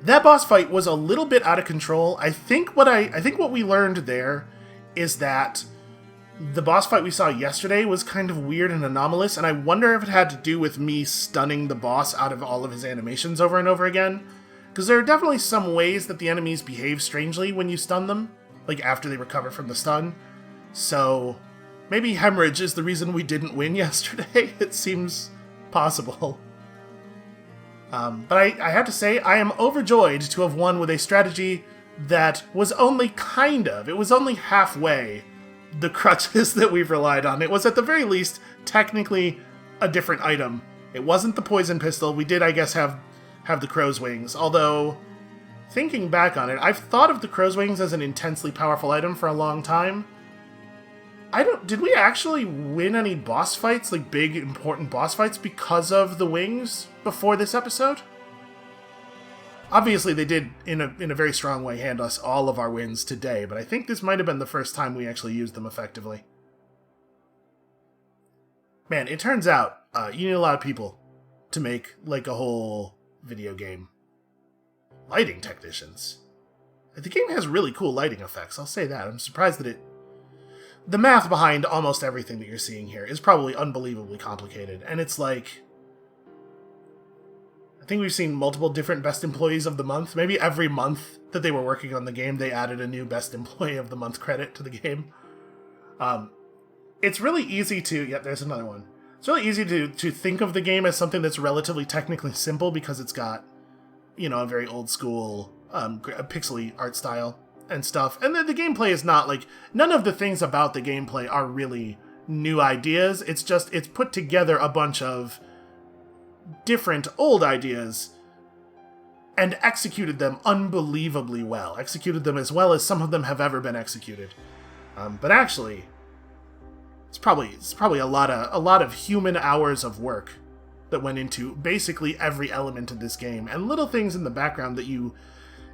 That boss fight was a little bit out of control. I think what we learned there is that the boss fight we saw yesterday was kind of weird and anomalous, and I wonder if it had to do with me stunning the boss out of all of his animations over and over again. Because there are definitely some ways that the enemies behave strangely when you stun them, like after they recover from the stun. So maybe hemorrhage is the reason we didn't win yesterday. It seems possible. But I have to say, I am overjoyed to have won with a strategy that was only it was only halfway the crutches that we've relied on. It was at the very least technically a different item. It wasn't the poison pistol. We did, I guess, have the crow's wings, although thinking back on it, I've thought of the crow's wings as an intensely powerful item for a long time. Did we actually win any boss fights, like big important boss fights, because of the wings before this episode? Obviously they did in a very strong way hand us all of our wins today, but I think this might have been the first time we actually used them effectively. Man, it turns out you need a lot of people to make like a whole video game. Lighting technicians. The game has really cool lighting effects, I'll say that. I'm surprised that the math behind almost everything that you're seeing here is probably unbelievably complicated, and it's like... I think we've seen multiple different Best Employees of the Month. Maybe every month that they were working on the game, they added a new Best Employee of the Month credit to the game. It's really easy to... Yeah, there's another one. It's really easy to think of the game as something that's relatively technically simple because it's got, you know, a very old school pixely art style and stuff. And then the gameplay is not like... None of the things about the gameplay are really new ideas. It's just, it's put together a bunch of different old ideas and executed them unbelievably well. Executed them as well as some of them have ever been executed. But actually... It's probably a lot of human hours of work that went into basically every element of this game, and little things in the background that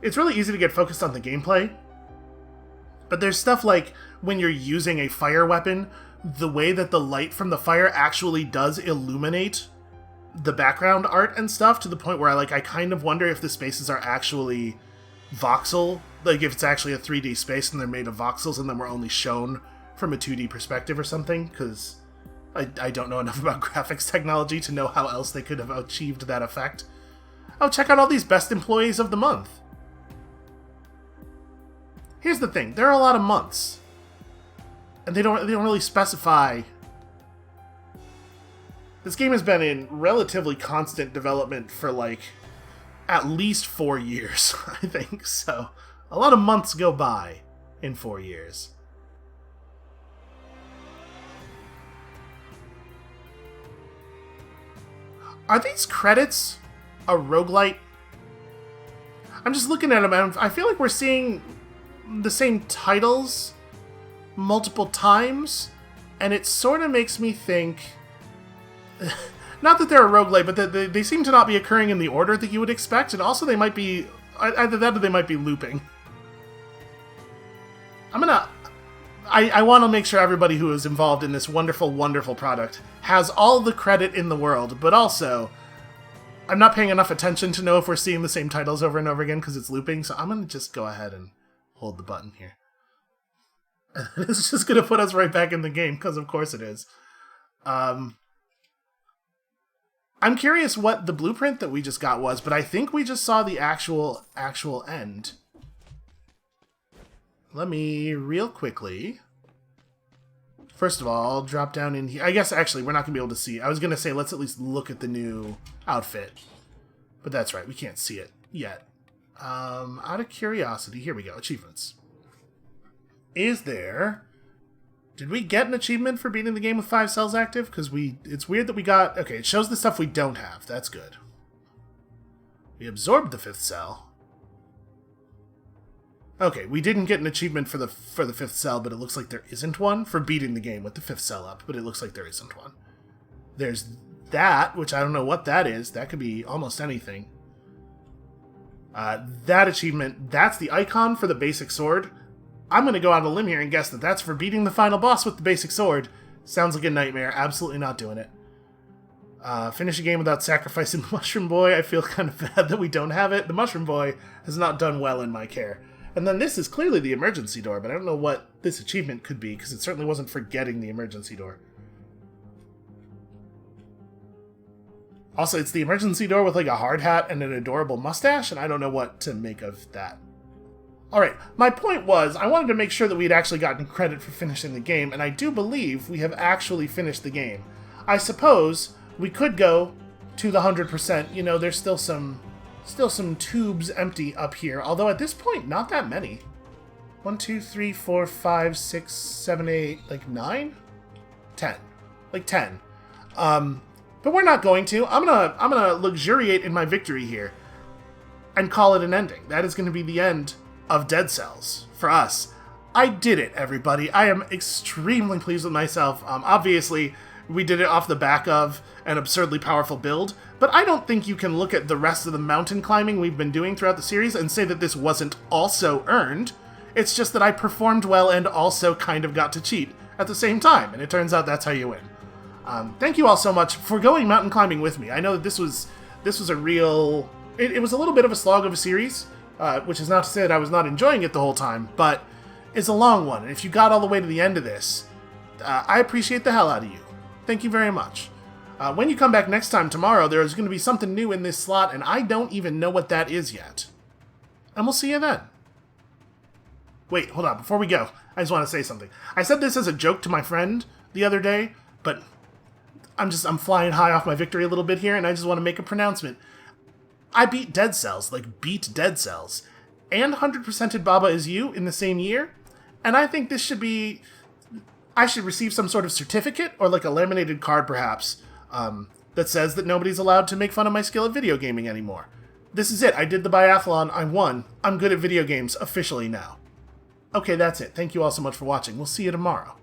it's really easy to get focused on the gameplay, but there's stuff like when you're using a fire weapon, the way that the light from the fire actually does illuminate the background art and stuff, to the point where I kind of wonder if the spaces are actually voxel, like if it's actually a 3D space and they're made of voxels and then we're only shown from a 2D perspective or something, because I don't know enough about graphics technology to know how else they could have achieved that effect. Oh, check out all these Best Employees of the Month. Here's the thing, there are a lot of months, and they don't really specify. This game has been in relatively constant development for, like, at least 4 years, I think. So, a lot of months go by in 4 years. Are these credits a roguelite? I'm just looking at them, and I feel like we're seeing the same titles multiple times, and it sort of makes me think... not that they're a roguelite, but that they seem to not be occurring in the order that you would expect, and also they might be... either that or they might be looping. I want to make sure everybody who is involved in this wonderful, wonderful product has all the credit in the world, but also, I'm not paying enough attention to know if we're seeing the same titles over and over again because it's looping, so I'm going to just go ahead and hold the button here. It's just going to put us right back in the game, because of course it is. I'm curious what the blueprint that we just got was, but I think we just saw the actual end. Let me, real quickly... First of all, I'll drop down in here. I guess, actually, we're not going to be able to see. I was going to say, let's at least look at the new outfit. But that's right, we can't see it yet. Out of curiosity, here we go, achievements. Is there... Did we get an achievement for beating the game with 5 cells active? Because it's weird that we got... Okay, it shows the stuff we don't have. That's good. We absorbed the 5th cell. Okay, we didn't get an achievement for the 5th cell, but it looks like there isn't one for beating the game with the 5th cell up, but it looks like there isn't one. There's that, which I don't know what that is. That could be almost anything. That achievement, that's the icon for the basic sword. I'm going to go out on a limb here and guess that that's for beating the final boss with the basic sword. Sounds like a nightmare. Absolutely not doing it. Finish a game without sacrificing the Mushroom Boy. I feel kind of bad that we don't have it. The Mushroom Boy has not done well in my care. And then this is clearly the emergency door, but I don't know what this achievement could be, because it certainly wasn't for getting the emergency door. Also, it's the emergency door with like a hard hat and an adorable mustache, and I don't know what to make of that. Alright, my point was, I wanted to make sure that we had actually gotten credit for finishing the game, and I do believe we have actually finished the game. I suppose we could go to the 100%, you know, there's still some tubes empty up here, although at this point, not that many. 1, 2, 3, 4, 5, 6, 7, 8, like 9? 10. Like 10. But we're not going to. I'm gonna luxuriate in my victory here and call it an ending. That is going to be the end of Dead Cells for us. I did it, everybody. I am extremely pleased with myself. Obviously, we did it off the back of an absurdly powerful build, but I don't think you can look at the rest of the mountain climbing we've been doing throughout the series and say that this wasn't also earned. It's just that I performed well and also kind of got to cheat at the same time, and it turns out that's how you win. Thank you all so much for going mountain climbing with me. I know that this was a real... It was a little bit of a slog of a series, which is not to say that I was not enjoying it the whole time, but it's a long one, and if you got all the way to the end of this, I appreciate the hell out of you. Thank you very much. When you come back next time tomorrow, there is going to be something new in this slot, and I don't even know what that is yet. And we'll see you then. Wait, hold on. Before we go, I just want to say something. I said this as a joke to my friend the other day, but I'm flying high off my victory a little bit here, and I just want to make a pronouncement. I beat Dead Cells, like beat Dead Cells, and 100%ed Baba Is You in the same year, and I think this should be... I should receive some sort of certificate, or like a laminated card perhaps, that says that nobody's allowed to make fun of my skill at video gaming anymore. This is it. I did the biathlon. I won. I'm good at video games officially now. Okay, that's it. Thank you all so much for watching. We'll see you tomorrow.